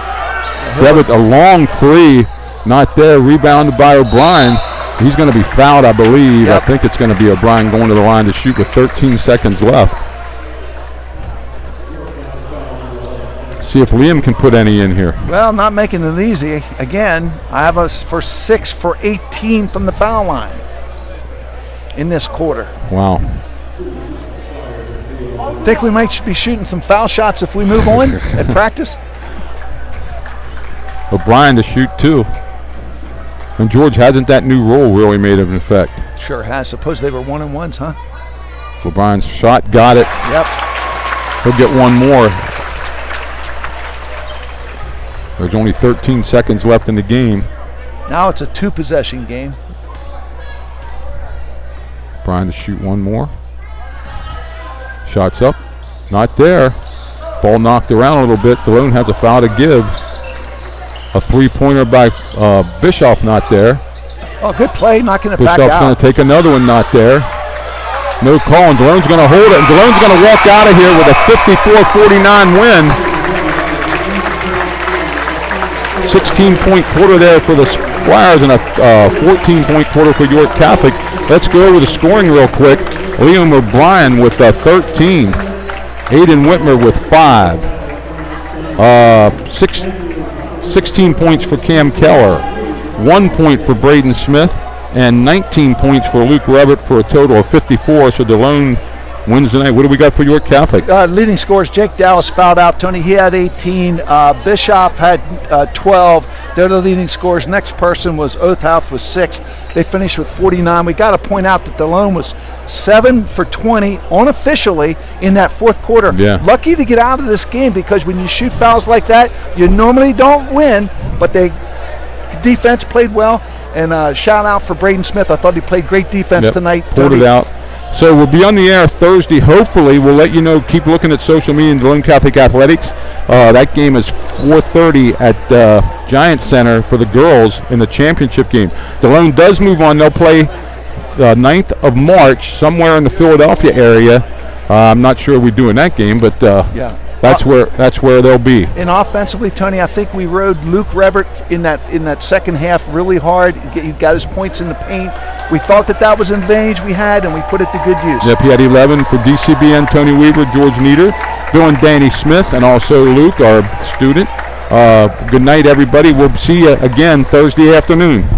Devitt, a long 3, not there. Rebounded by O'Brien. He's going to be fouled, I believe. Yep. I think it's going to be O'Brien going to the line to shoot with 13 seconds left. See if Liam can put any in here. Well, not making it easy. Again, I have us for 6 for 18 from the foul line in this quarter. Wow. Think we might be shooting some foul shots if we move on at practice? O'Brien to shoot 2. And George, hasn't that new rule really made an effect? Sure has. Suppose they were 1-on-1s, huh? O'Brien's shot, got it. Yep. He'll get one more. There's only 13 seconds left in the game. Now it's a 2-possession game. O'Brien to shoot one more. Shots up, not there. Ball knocked around a little bit. Delone has a foul to give. A 3-pointer by Bischoff, not there. Oh, good play, knocking it back out. Bischoff's going to take another one, not there. No call, and Delone's going to hold it, and Delone's going to walk out of here with a 54-49 win. 16-point quarter there for the Squires and a 14-point quarter for York Catholic. Let's go over the scoring real quick. Liam O'Brien with 13. Aiden Whitmer with 5. 16 points for Cam Keller. 1 point for Braden Smith. And 19 points for Luke Rebbett for a total of 54. So Delone wins tonight. What do we got for York Catholic? Leading scorers, Jake Dallas fouled out. Tony, he had 18. Bischoff had 12. They're the leading scorers. Next person was Oathhouse with 6. They finished with 49. We got to point out that Delone was 7 for 20 unofficially in that fourth quarter. Yeah. Lucky to get out of this game because when you shoot fouls like that, you normally don't win, but defense played well. And shout out for Braden Smith. I thought he played great defense tonight. Pulled it out. So we'll be on the air Thursday. Hopefully, we'll let you know. Keep looking at social media in Delone Catholic Athletics. That game is 4:30 at Giant Center for the girls in the championship game. Delone does move on. They'll play 9th of March somewhere in the Philadelphia area. I'm not sure we're doing that game, but that's where they'll be. And offensively, Tony, I think we rode Luke Rebbett in that second half really hard. He got his points in the paint. We thought that was an advantage we had, and we put it to good use. Yep, he had 11 for DCBN, Tony Weaver, George Nieder, Bill and Danny Smith, and also Luke, our student. Good night, everybody. We'll see you again Thursday afternoon.